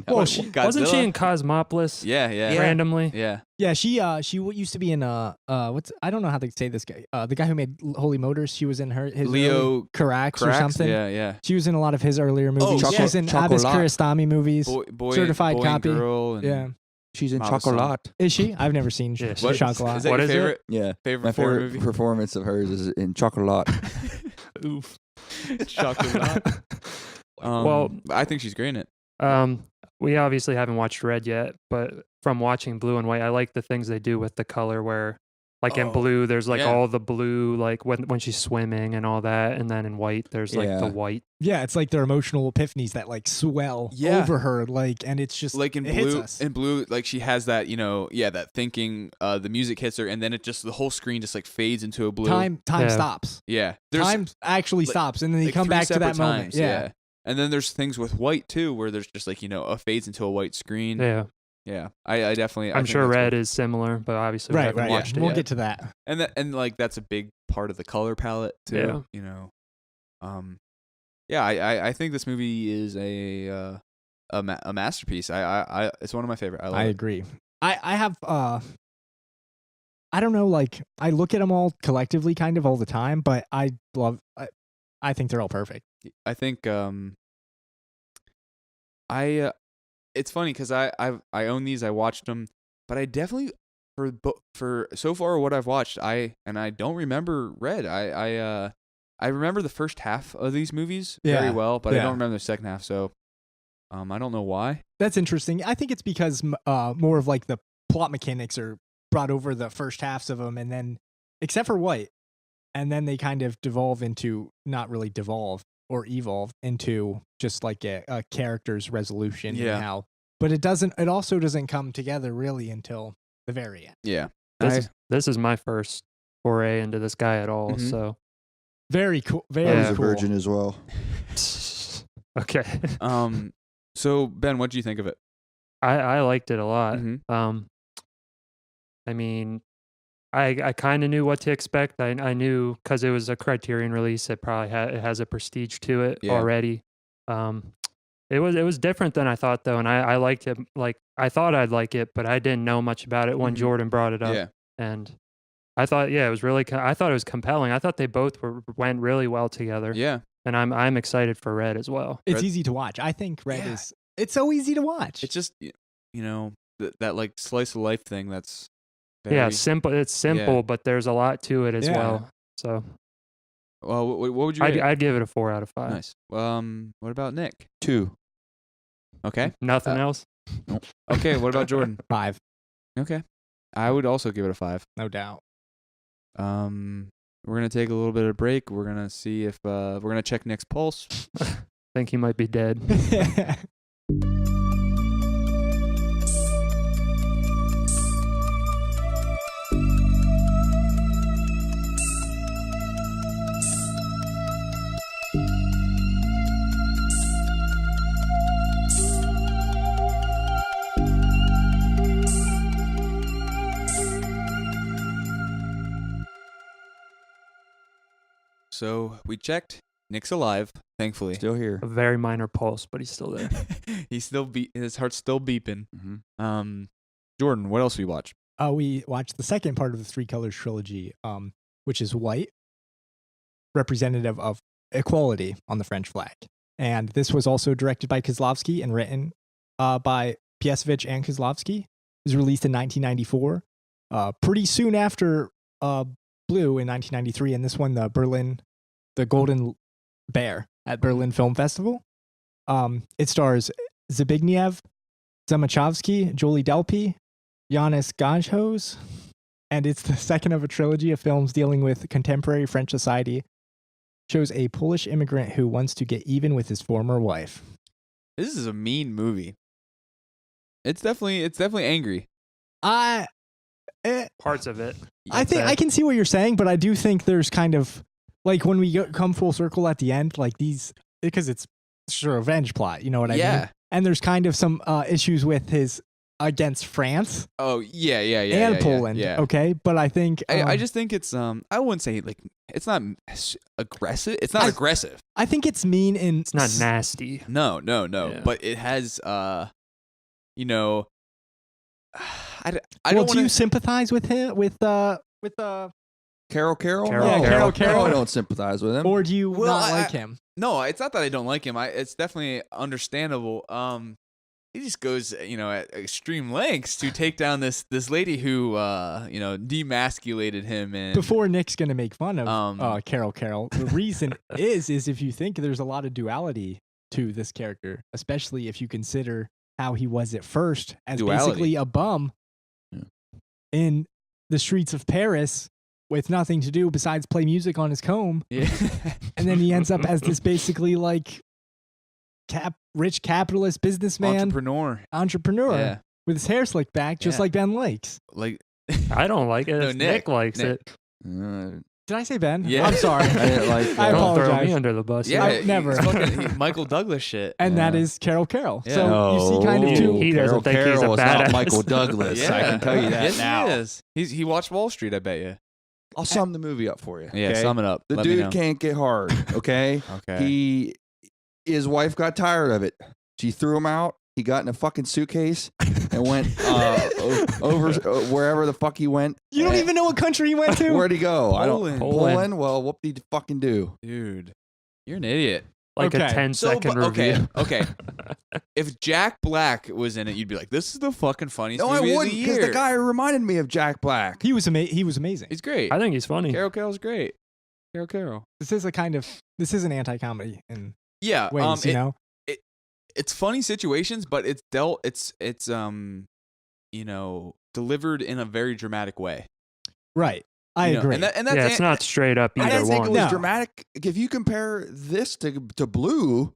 No, Well, Wasn't she in Cosmopolis? Yeah. Randomly. Yeah. Yeah, she used to be in I don't know how to say this guy. The guy who made Holy Motors, she was in his Leo Carax or something. Yeah. She was in a lot of his earlier movies. Oh, She's in Abbas Kiarostami movies. Boy Certified boy copy. And girl and Yeah. She's in Mama Chocolat. Is she? I've never seen Yeah, Chocolat. Is that What your is it? favorite? Yeah. Favorite My foreign favorite movie? performance of hers is in Chocolat. Oof. Chocolate. Well, I think she's great in it. We obviously haven't watched Red yet, but from watching Blue and White, I like the things they do with the color where like in Blue, there's like all the blue, like when she's swimming and all that. And then in White, there's like the white. Yeah, it's like their emotional epiphanies that like swell over her, like, and it's just like in it hits Blue. us. In Blue, like she has that, that thinking. The music hits her, and then the whole screen just like fades into a blue. Time stops. Yeah, Time actually stops, and then you come 3 back to that separate moment. times, Yeah. And then there's things with White too, where there's just like a fades into a white screen. Yeah. Yeah, I definitely. I'm sure Red is similar, but obviously we haven't watched it We'll yet. get to that. And like that's a big part of the color palette too. Yeah. I think this movie is a masterpiece. I it's one of my favorite. I love it. agree. I have I don't know, like I look at them all collectively kind of all the time, but I think they're all perfect. I think it's funny because I own these. I watched them, but I definitely for so far what I've watched, I don't remember Red. I remember the first half of these movies very well, but I don't remember the second half. So I don't know why. That's interesting. I think it's because more of like the plot mechanics are brought over the first halves of them, and then except for White, and then they kind of devolve into not really devolve. or evolve into just like a character's resolution. Yeah. And how, but it also doesn't come together really until the very end. Yeah. This is my first foray into this guy at all. Mhm. So Very cool. I Very was a cool. virgin as well. okay. So Ben, what do you think of it? I liked it a lot. Mhm. I mean, I kind of knew what to expect. I knew because it was a Criterion release. It probably it has a prestige to it Yeah. already. It was different than I thought though, and I liked it. Like I thought I'd like it, but I didn't know much about it when Mhm. Jordan brought it up. Yeah. And I thought, it was really. I thought it was compelling. I thought they both went really well together. Yeah. And I'm excited for Red as well. It's Red- easy to watch. I think Red Yeah. it's so easy to watch. It's just that like slice of life thing. That's Yeah, simple. It's simple, Yeah. but there's a lot to it as Yeah. well. So Well, what would you rate? I'd give it a 4 out of 5. Nice. What about Nick? 2. Okay. Nothing Uh, else. Okay. What about Jordan? 5, Okay. I would also give it a 5. no doubt. We're gonna take a little bit of a break. We're gonna see if we're gonna check Nick's pulse. Think he might be dead. So we checked. Nick's alive, thankfully. Still here. A very minor pulse, but he's still there. He's still his heart's still beeping. Mm-hmm. Jordan, what else we watch? We watched the second part of the Three Colors trilogy, which is white, representative of equality on the French flag. And this was also directed by Kieslowski and written by Piesevich and Kieslowski. It was released in 1994, pretty soon after Blue in 1993, and this won the Golden Bear at Berlin Film Festival. It stars Zbigniew Zamachowski, Jolie Delpy, Janis Gajos, and it's the second of a trilogy of films dealing with contemporary French society. Shows a Polish immigrant who wants to get even with his former wife. This is a mean movie. It's definitely angry. Parts of it. I think I can see what you're saying, but I do think there's kind of like when we come full circle at the end, like these, because it's a revenge plot, you know what I mean? And there's kind of some issues with his against France. Oh yeah, and Poland. Yeah. Okay, but I think I just think it's I wouldn't say like it's not aggressive. It's not aggressive. I think it's mean in It's not nasty. No. Yeah. But it has you know. I don't Well, want do you sympathize with him with Carol? Carol. No. Carol. No, I don't sympathize with him. or do you Well, not like him? No, it's not that I don't like him. It's definitely understandable. He just goes, at extreme lengths to take down this lady who, demasculated him. And Before Nick's gonna make fun of Carol, the reason is if you think there's a lot of duality to this character, especially if you consider how he was at first as basically a bum in the streets of Paris with nothing to do besides play music on his comb. Yeah. And then he ends up as this basically like rich capitalist businessman, entrepreneur Yeah. with his hair slicked back, just like Ben likes. Like I don't like it. No, Nick likes Nick. it. Did I say Ben? Yeah. I'm sorry. I didn't like that. I Don't throw apologize. me under the bus. yeah, I- never. he's fucking Michael Douglas shit. And that Yeah. is Carol. Yeah. So you see kind of two. He doesn't think he's a Carol is badass. not Michael Douglas. I can tell you that yes, now. He is. He watched Wall Street. I bet you. I'll sum the movie up for you. Yeah, okay? sum it up. The Let me know. dude can't get hard. Okay. Okay. His wife got tired of it. She threw him out. He got in a fucking suitcase and went over wherever the fuck he went. You don't even know what country he went to. Where'd he go? I Poland. don't. Poland. Well, what did he fucking do? Dude, you're an idiot. Like a Okay. 10-second review. Okay. If Jack Black was in it, you'd be like, "This is the fucking funniest No, I movie of wouldn't, the because year." the guy reminded me of Jack Black. He was amazing. He's great. I think he's funny. Carol's great. Carol. This is an anti-comedy in Yeah. ways, you know. It's funny situations, but it's delivered in a very dramatic way. Right. I agree. And that's yeah, it's not straight up I either didn't think it one. was dramatic. If you compare this to Blue,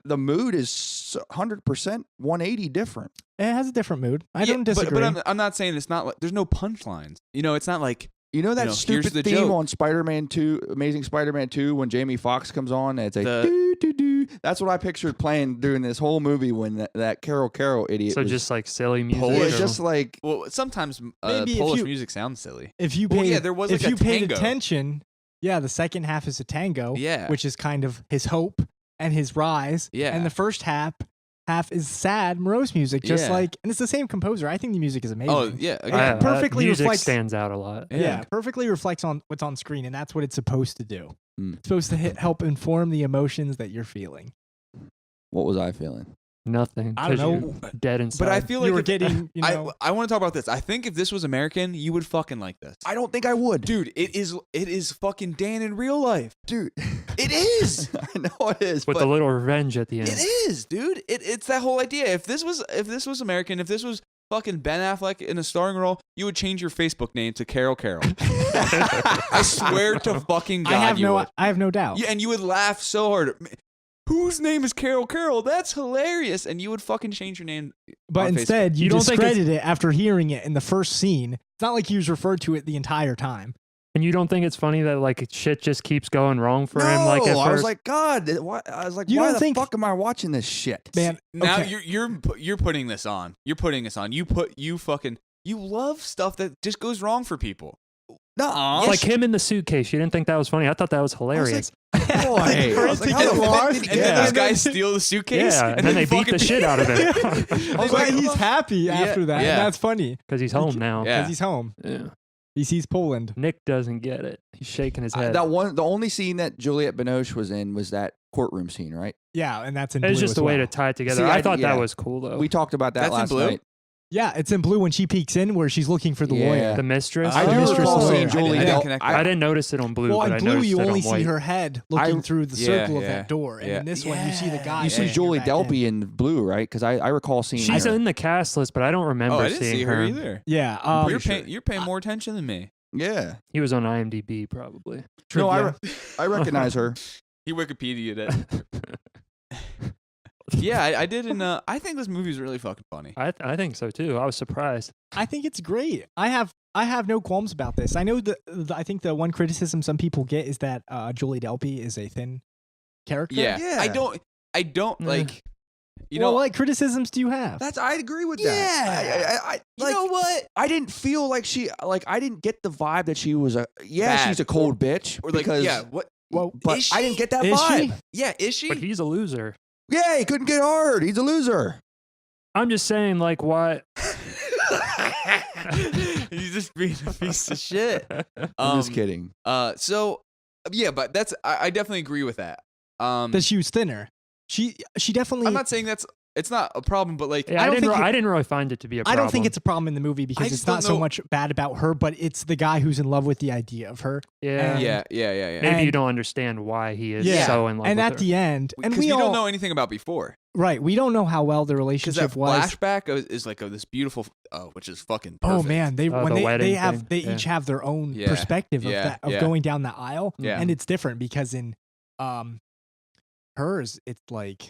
the mood is 100% 180 different. It has a different mood. I don't disagree. But I'm not saying it's not like there's no punchlines. It's not like that here's stupid the theme joke. on Spider-Man 2, Amazing Spider-Man 2, when Jamie Foxx comes on, and it's like doo doo doo. That's what I pictured playing during this whole movie when that Carol idiot. So was just like silly music. Polish, just like sometimes Maybe Polish music sounds silly. if you paid, there was if like you a paid tango. attention, the second half is a tango, which is kind of his hope and his rise, and the first half is sad, morose music, just like, and it's the same composer. I think the music is amazing. Oh yeah, It perfectly music reflects, stands out a lot. Yeah, perfectly reflects on what's on screen, and that's what it's supposed to do. Mm. It's supposed to help inform the emotions that you're feeling. What was I feeling? Nothing. I don't 'cause know. you're dead inside. But I feel like You were getting, I want to talk about this. I think if this was American, you would fucking like this. I don't think I would, Dude, it is fucking Dan in real life. dude. It is. I know it is, with but a little revenge at the end. It is, dude. It's that whole idea. If this was American, if this was fucking Ben Affleck in a starring role, you would change your Facebook name to Carol. I swear to fucking God, I have no doubt. Yeah, and you would laugh so hard. Whose name is Carol? That's hilarious. And you would fucking change your name. But on instead, Facebook. you You don't think discredit it after hearing it in the first scene. It's not like he was referred to it the entire time. And you don't think it's funny that like shit just keeps going wrong for no, him? Like at I was first? like, God, I was like, You why don't the think- fuck am I watching this shit, Man, Now okay. you're putting this on. You're putting this on. You love stuff that just goes wrong for people. Nuh-uh. like him in the suitcase. You didn't think that was funny? I thought that was hilarious. Boy, I was like, how the fuck? And then those guys steal the suitcase. Yeah, and then they beat fucking the shit out of it But he's happy after that. yeah. And that's funny. because he's home now. Yeah. Because he's home. Yeah. He sees Poland. Nick doesn't get it. He's shaking his head. The only scene that Juliette Binoche was in was that courtroom scene, right? Yeah, and that's in It's Blue just as a way well. to tie it together. See, I thought yeah. that was cool though. We talked about that That's in last Blue? night. Yeah, it's in Blue when she peeks in where she's looking for the Yeah. lawyer. the mistress. I do Mistress recall Lawyer. seeing Julie I didn't Del- connect I that. didn't notice it on Blue, Well, but on I Blue, noticed you it only on see White. her head looking through the circle of yeah, that door. And yeah. in this one, you see the guy. You see pushing Julie her back Delpy in. in Blue, right? Because I recall seeing She's her. in the cast list, but I don't remember Oh, I didn't seeing see her either. Yeah. You're paying more attention than me. Yeah. He was on IMDb probably. No, trivia. I recognize her. He Wikipedia'd it. Yeah, I did. I think this movie is really fucking funny. I think so too. I was surprised. I think it's great. I have no qualms about this. I know I think the one criticism some people get is that Julie Delpy is a thin character. Yeah. Yeah. I don't Yeah. like. You well, know, what criticisms do you have? I agree with that. Yeah. I you know what? I didn't feel like I didn't get the vibe that she was Bad. she's a cold bitch. Or like, because, yeah. What? Well, but Is I she? didn't get that Is she? vibe. Yeah. Is she? But he's a loser. Yeah, he couldn't get hard. He's a loser. I'm just saying, like, why? He's just being a piece of shit. I'm just kidding. So yeah, but I definitely agree with that. that she was thinner. She definitely. I'm not saying it's not a problem, but like Yeah, I don't think I didn't really find it to be a I problem. don't think it's a problem in the movie I because just it's not don't so know- much bad about her, but it's the guy who's in love with the idea of her. Yeah. and- yeah. Maybe you And- don't understand why he is Yeah. so in love And with at her. the end, and Because we we all don't know anything about before. right, we don't know how well the Because relationship that was. flashback is like this beautiful, which is fucking. Oh Perfect. man, Oh, when the they wedding have thing. they Yeah. each have their own Yeah. perspective Yeah. of Yeah. going down the aisle, Yeah. and it's different because in hers it's like,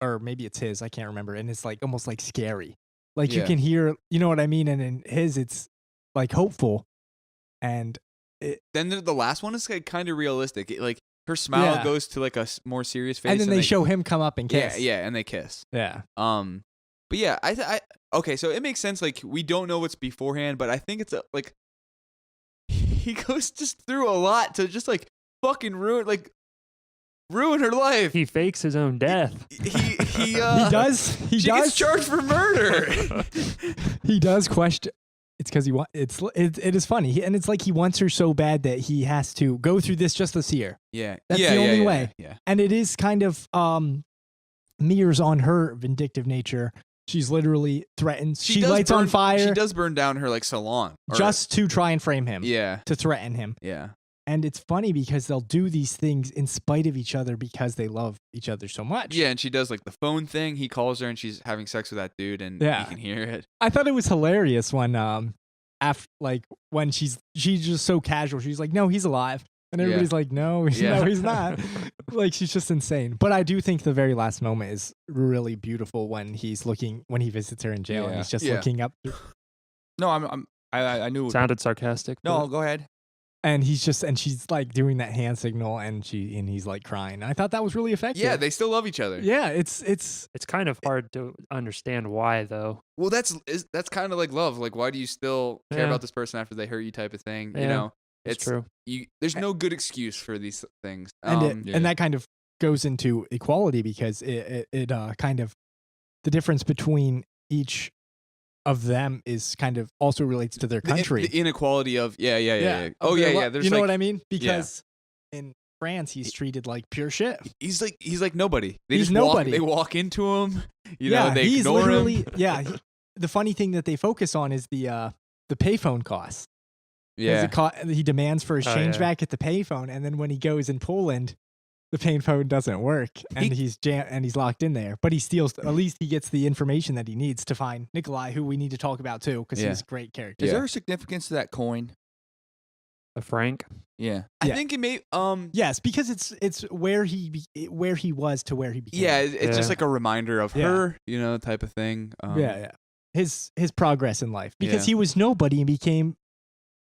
or maybe it's his, I can't remember, and it's like almost like scary, like you Yeah. can hear, you know what I mean, and in his it's like hopeful, and Then the last one is like kind of realistic. Like her smile Yeah. goes to like a more serious face, and then they show him come up and kiss. Yeah, and they kiss. Yeah. But yeah, I okay, so it makes sense. Like we don't know what's beforehand, but I think it's like he goes just through a lot to just like fucking ruin her life. He fakes his own death. He He does. He she does. gets charged for murder. He does question. It's because it is funny, and it's like he wants her so bad that he has to go through this just to see her, Yeah, That's yeah, the yeah, only yeah, way. Yeah, and it is kind of mirrors on her vindictive nature. She's literally threatened. She does lights on burn- fire She does burn down her like salon just to try and frame him, yeah, to threaten him. yeah. And it's funny because they'll do these things in spite of each other because they love each other so much. Yeah, and she does like the phone thing. He calls her and she's having sex with that dude, and Yeah. you can hear it. I thought it was hilarious when after like when she's just so casual. She's like, no, he's alive. And everybody's like, no, no, he's not. Like, she's just insane. But I do think the very last moment is really beautiful when he visits her in jail and he's just looking up. No, I knew. Sounded sarcastic. No, go ahead. And she's like doing that hand signal and he's like crying. I thought that was really effective. Yeah, they still love each other. Yeah, it's kind of hard to understand why though. Well, that's kind of like love. Like, why do you still care about this person after they hurt you, type of thing? Yeah. You know. It's true. There's no good excuse for these things. And that kind of goes into equality because it kind of the difference between each of them is kind of also relates to their country. The inequality of yeah. Oh yeah. There's know what I mean? Because in France he's treated like pure shit. He's like nobody. He's nobody. They walk into him. You know, they he's ignore literally, him. Yeah. The funny thing that they focus on is the payphone costs. Yeah. He demands for his change back at the payphone, and then when he goes in Poland, the payphone doesn't work, and he's locked in there. But he steals. At least he gets the information that he needs to find Nikolai, who we need to talk about too, because he's a great character. Is there a significance to that coin? A franc? Yeah. I think it may. Yes, because it's where he was to where he became. Yeah, it's just like a reminder of her, you know, type of thing. His progress in life, because he was nobody and became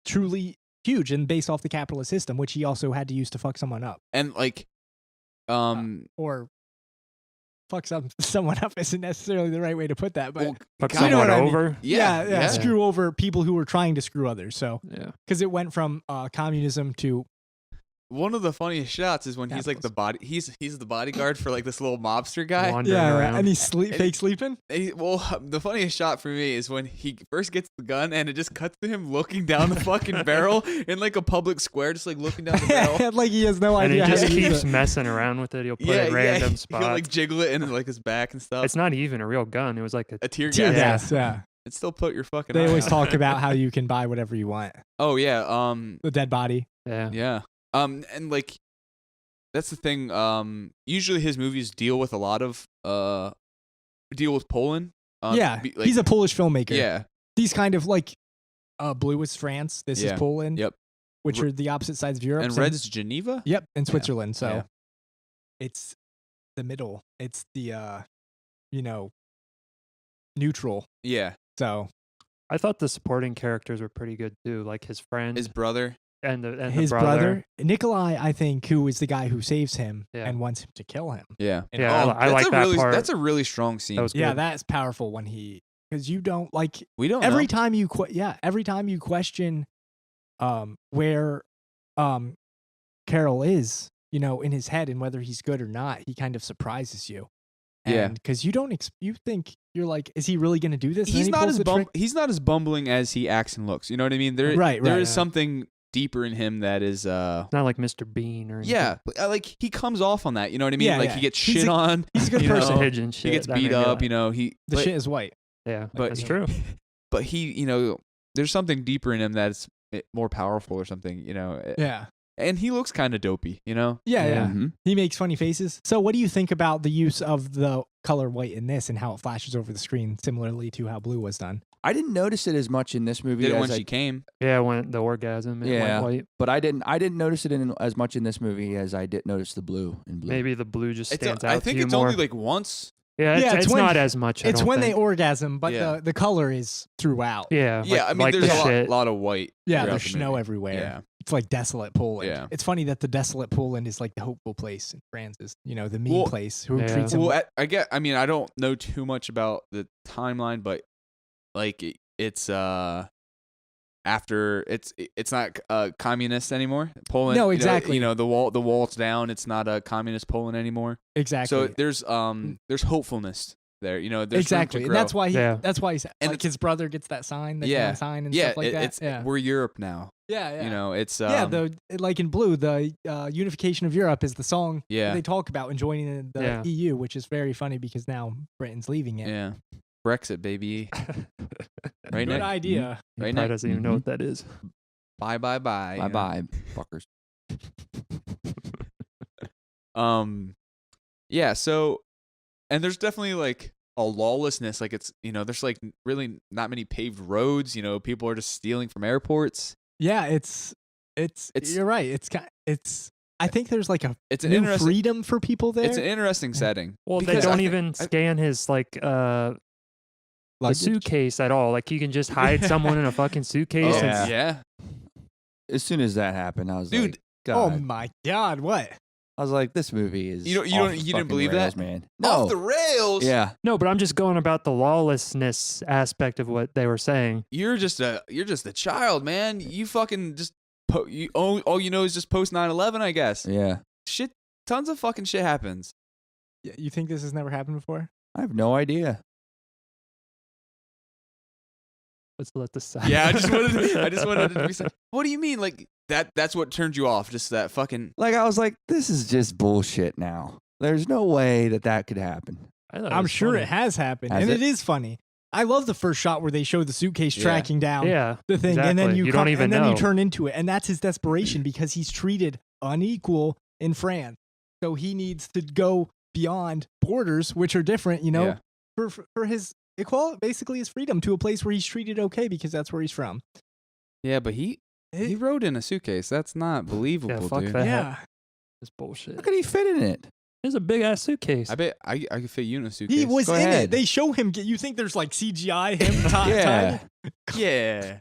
truly huge and based off the capitalist system, which he also had to use to fuck someone up. And like, or fuck someone up isn't necessarily the right way to put that, but fuck someone over. Yeah. Screw over people who were trying to screw others. So because it went from communism to. One of the funniest shots is when he's like he's the bodyguard for like this little mobster guy. Around. And he's fake sleeping. The funniest shot for me is when he first gets the gun and it just cuts to him looking down the fucking barrel in like a public square, just like looking down the barrel. Like he has no idea. And he just keeps messing around with it. He'll put it random spots. He'll like jiggle it in like his back and stuff. It's not even a real gun. It was like a tear gas. Yeah. It still put your fucking. They always talk about how you can buy whatever you want. Oh yeah. The dead body. Yeah. And like. That's the thing. Usually his movies deal with a lot of Poland. He's a Polish filmmaker. Yeah, these kind of like Blue is France. This is Poland. Yep, which are the opposite sides of Europe. And Red is Geneva. Yep, in Switzerland. So it's the middle. It's the neutral. Yeah. So I thought the supporting characters were pretty good too, like his friend, his brother. And his the brother Nikolai, I think, who is the guy who saves him and wants him to kill him. Yeah, I like that part. That's a really strong scene. That was good. Yeah, that's powerful when because you don't like. We don't every know. time you every time you question, where, Carol is, in his head and whether he's good or not, he kind of surprises you. And because you think you're like, is he really going to do this? He's not as bumbling as he acts and looks. You know what I mean? There is something deeper in him that is not like Mr. Bean or anything. like he comes off on that, you know what I mean? Yeah, he gets shit on. He's a good person. He gets beat up, the shit is white. Yeah, but that's true. But he, there's something deeper in him that's more powerful or something, Yeah. And he looks kind of dopey, Yeah. Mm-hmm. He makes funny faces. So what do you think about the use of the color white in this and how it flashes over the screen similarly to how Blue was done? I didn't notice it as much in this movie. Did it when she came? Yeah, when the orgasm. It went white. But I didn't notice it as much in this movie as I did notice the blue in Blue. Maybe the blue just stands out. I think to you it's more. only like once. Yeah, it's not as much. It's when they orgasm, but the color is throughout. Yeah, I mean, there's a lot of white. Yeah, there's snow everywhere. Yeah. It's like desolate Poland. Yeah. It's funny that the desolate Poland is like the hopeful place and France is, the mean place who treats him. Well, I don't know too much about the timeline, but like it's after it's not communist anymore. Poland. No, exactly. The wall's down. It's not a communist Poland anymore. Exactly. So there's hopefulness there. There's exactly. room to grow. And that's why he's and like his brother gets that sign, sign and stuff like that. We're Europe now. Yeah. It's like in Blue, the unification of Europe is the song they talk about in joining the EU, which is very funny because now Britain's leaving it. Yeah. Brexit, baby. Right. Good idea. He probably doesn't even know what that is. Bye, fuckers. Yeah. So, and there's definitely like a lawlessness. Like it's there's like really not many paved roads. People are just stealing from airports. Yeah, it's you're right. I think there's like a it's an new interesting freedom for people there. It's an interesting setting. Well, they because don't even scan his the suitcase at all. Like you can just hide someone in a fucking suitcase. Yeah. As soon as that happened, I was Dude, like, God. Oh my God, what? I was like, this movie is you didn't believe rails, that, man. Off the rails. Yeah. No, but I'm just going about the lawlessness aspect of what they were saying. You're just a child, man. You fucking just all you know is just post 9/11, I guess. Yeah. Shit, tons of fucking shit happens. You think this has never happened before? I have no idea. Let's let this side. Yeah, I just wanted to be said. What do you mean? Like that's what turned you off? Just that fucking Like, I was like, this is just bullshit now. There's no way that could happen. I'm sure it has happened. Has and it? it is funny. I love the first shot where they show the suitcase tracking down the thing, exactly. and then you don't even and then know. you turn into it, and that's his desperation because he's treated unequal in France, so he needs to go beyond borders, which are different, for his equality, basically his freedom, to a place where he's treated okay because that's where he's from. Yeah, but he rode in a suitcase. That's not believable, fuck dude. that. Yeah, It's bullshit. How could he fit in it? It's a big ass suitcase. I bet I could fit you in a suitcase. he was Go in ahead. it. They show him. You think there's like CGI him? Yeah. Yeah.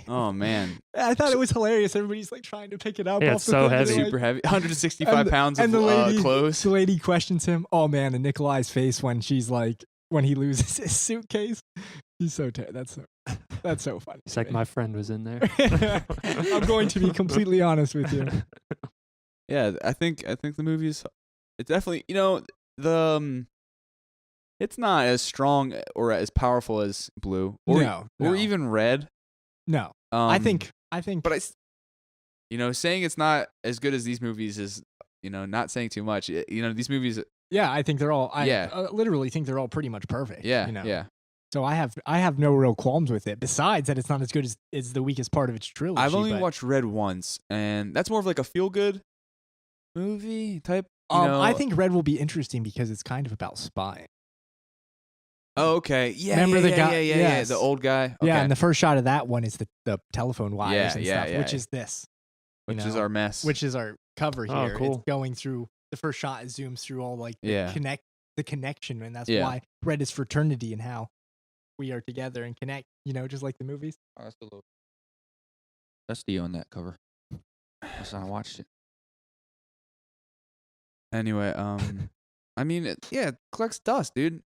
Oh man, I thought it was hilarious. Everybody's like trying to pick it up. Yeah, off it's the so thing, and heavy. they're super like- heavy. 165 pounds of and the lady, clothes. The lady questions him. Oh man, and Nikolai's face when he loses his suitcase. He's so that's so funny. It's like my friend was in there. I'm going to be completely honest with you. Yeah, I think the movie's. It's definitely it's not as strong or as powerful as Blue or even Red. No, I think. But saying it's not as good as these movies is not saying too much. These movies. Yeah, I think they're all. I literally think they're all pretty much perfect. Yeah, yeah. So I have no real qualms with it. Besides that, it's not as good as the weakest part of its trilogy. I've only watched Red once, and that's more of like a feel good movie type. I think Red will be interesting because it's kind of about spying. Oh, okay. Yeah. Remember the guy? Yeah. Yes. The old guy. Okay. Yeah, and the first shot of that one is the telephone wires and stuff, yeah. which is this. Which is our mess. Which is our cover here. Oh, cool. It's going through the first shot. It zooms through all like the connection, and that's why Red is fraternity and how we are together and connect. Just like the movies. Oh, that's the on that cover. That's not I watched it. Anyway, I mean, it collects dust, dude.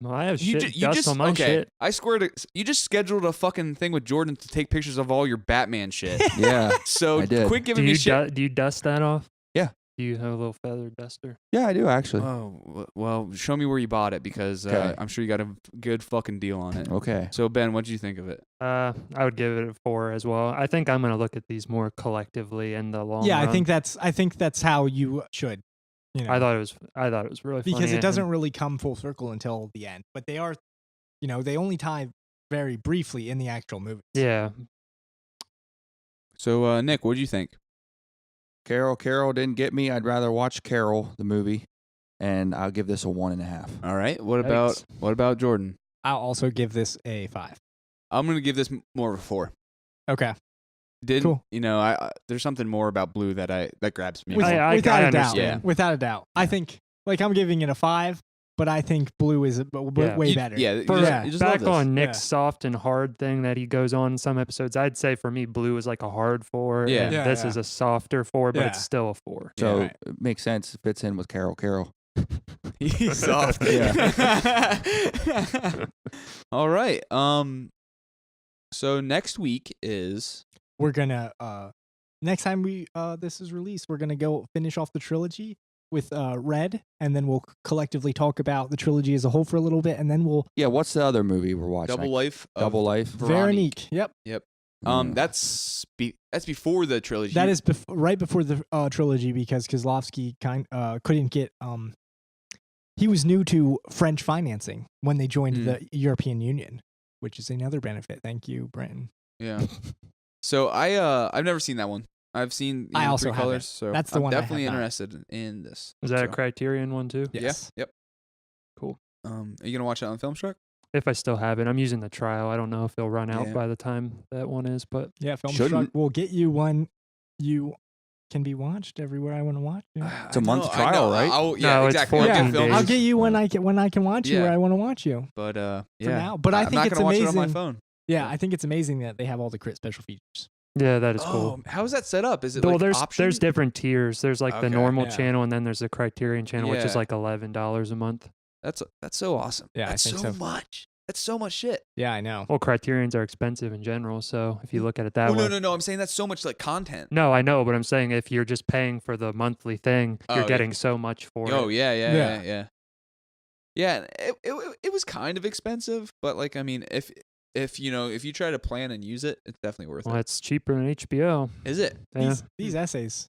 Well, I have You shit ju- dust on my shit. I swear you just scheduled a fucking thing with Jordan to take pictures of all your Batman shit. Yeah. So I did. quit giving me shit. Do you dust that off? Yeah. Do you have a little feather duster? Yeah, I do actually. Oh, well, show me where you bought it because Okay. I'm sure you got a good fucking deal on it. Okay. So Ben, what did you think of it? I would give it a 4 as well. I think I'm gonna look at these more collectively in the long run. I think that's how you should. I thought it was really funny because it and- doesn't really come full circle until the end. But they are, they only tie very briefly in the actual movie. Yeah. So Nick, what did you think? Carol didn't get me. I'd rather watch Carol the movie, and I'll give this a 1.5. All right. What about Jordan? I'll also give this a 5. I'm gonna give this more of a 4. Okay. Cool. There's something more about Blue that grabs me. Without I a doubt. understand. Without a doubt. I think I'm giving it a 5, but I think Blue is way better. Yeah. You just love Back this. on Nick's soft and hard thing that he goes on in some episodes, I'd say for me, Blue is like a hard 4. Yeah. And Yeah, this yeah. is a softer 4, but Yeah. it's still a 4. So right. it makes sense. It fits in with Carol. He's soft. All right. So next week is We're gonna next time this is released, we're gonna go finish off the trilogy with Red, and then we'll collectively talk about the trilogy as a whole for a little bit, and then we'll Yeah. What's the other movie we're watching? Double Life. of Double Life. Veronique. Veronique. Yep. That's before the trilogy. That is right before the trilogy because Kieslowski couldn't get he was new to French financing when they joined the European Union, which is another benefit. Thank you, Britain. Yeah. So I've never seen that one. I've seen I also Three haven't. Colors, so That's the I'm one I have definitely not. interested in this. Is that a So, Criterion one too? Yes. Yeah. Yep. Cool. Are you gonna watch it on Filmstruck? If I still have it, I'm using the trial. I don't know if it'll run out Yeah. by the time that one is, but Yeah, Filmstruck Shouldn't. will get you one. You can be watched everywhere I want to watch you. It's a month trial, right? Yeah, No, it's exactly. 14 I'll Yeah, get Filmstruck. I'll get you when I can watch you Yeah. where I want to watch you. But yeah. For now. But I I'm think not it's gonna watch it on my amazing. phone. Yeah, I think it's amazing that they have all the crit special features. yeah, that is cool. Oh, how is that set up? Is it Well, like there's option? different tiers. There's like the Okay. normal Yeah. channel, and then there's the Criterion channel, which is Yeah. like $11 a month. That's so awesome. Yeah, I That's think so so. much. That's so much shit. Yeah, I know. Well, Criterions are expensive in general, so if you look at it that Oh, way. no. I'm saying that's so much like content. No, I know, but I'm saying if you're just paying for the monthly thing, Oh, you're yeah. getting so much for Oh it. yeah. Yeah, it was kind of expensive, but like I mean, if you try to plan and use it, it's definitely worth Well, it. it's cheaper than HBO. Is it? Yeah. These essays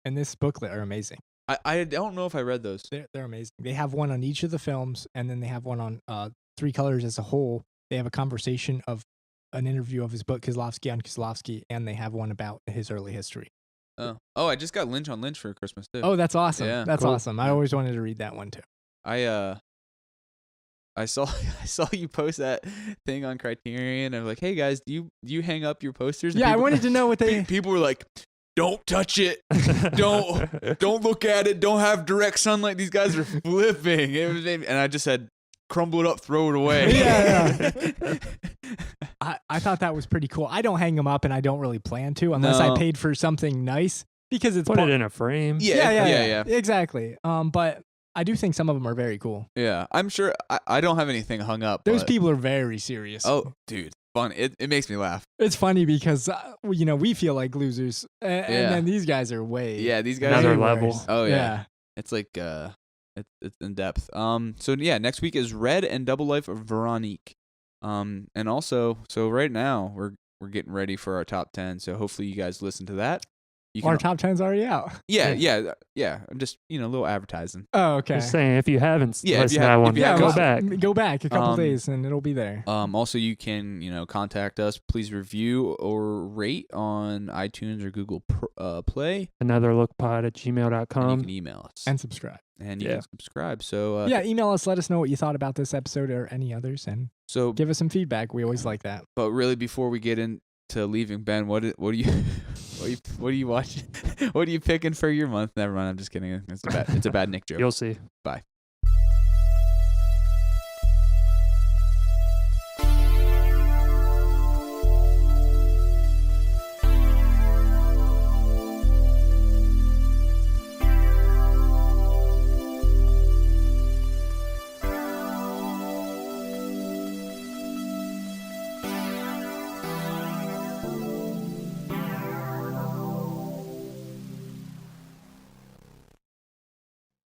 and this booklet are amazing. I don't know if I read those. They're amazing. They have one on each of the films, and then they have one on Three Colors as a whole. They have a conversation of an interview of his book, Kieslowski on Kieslowski, and they have one about his early history. Oh, I just got Lynch on Lynch for Christmas too. Oh, that's awesome. Yeah. That's Cool. awesome. I always wanted to read that one too. I saw you post that thing on Criterion. I'm like, hey guys, do you hang up your posters? And Yeah, I people- wanted to know what they. People were like, don't touch it. Don't look at it. Don't have direct sunlight. These guys are flipping. And I just said, crumble it up, throw it away. Yeah. I thought that was pretty cool. I don't hang them up, and I don't really plan to unless No. I paid for something nice because it's Put it in a frame. Yeah. exactly. But I do think some of them are very cool. Yeah, I'm sure. I don't have anything hung up. Those but- people are very serious. Oh, dude, fun. It makes me laugh. It's funny because we feel like losers, and Yeah. then these guys are way Yeah, these guys. Another are, level. worse. Oh yeah. It's like it's in depth. So yeah, next week is Red and Double Life of Veronique. And also, so right now we're getting ready for our top 10. So hopefully you guys listen to that. You Our top 10's already out. yeah. I'm just a little advertising. Oh, okay. Just saying, if you haven't Yeah, if listened you to that have- one, if you have- go well, back. Go back a couple Um, days, and it'll be there. Also, you can contact us. Please review or rate on iTunes or Google Play. Anotherlookpod at And gmail.com. you can email us And subscribe. and you Yeah. can subscribe. So Yeah, email us. Let us know what you thought about this episode or any others, and so give us some feedback. We always like that. but really, before we get into leaving, Ben, what do you what are you watching? What are you picking for your month? Never mind. I'm just kidding. It's a bad Nick joke. You'll see. Bye.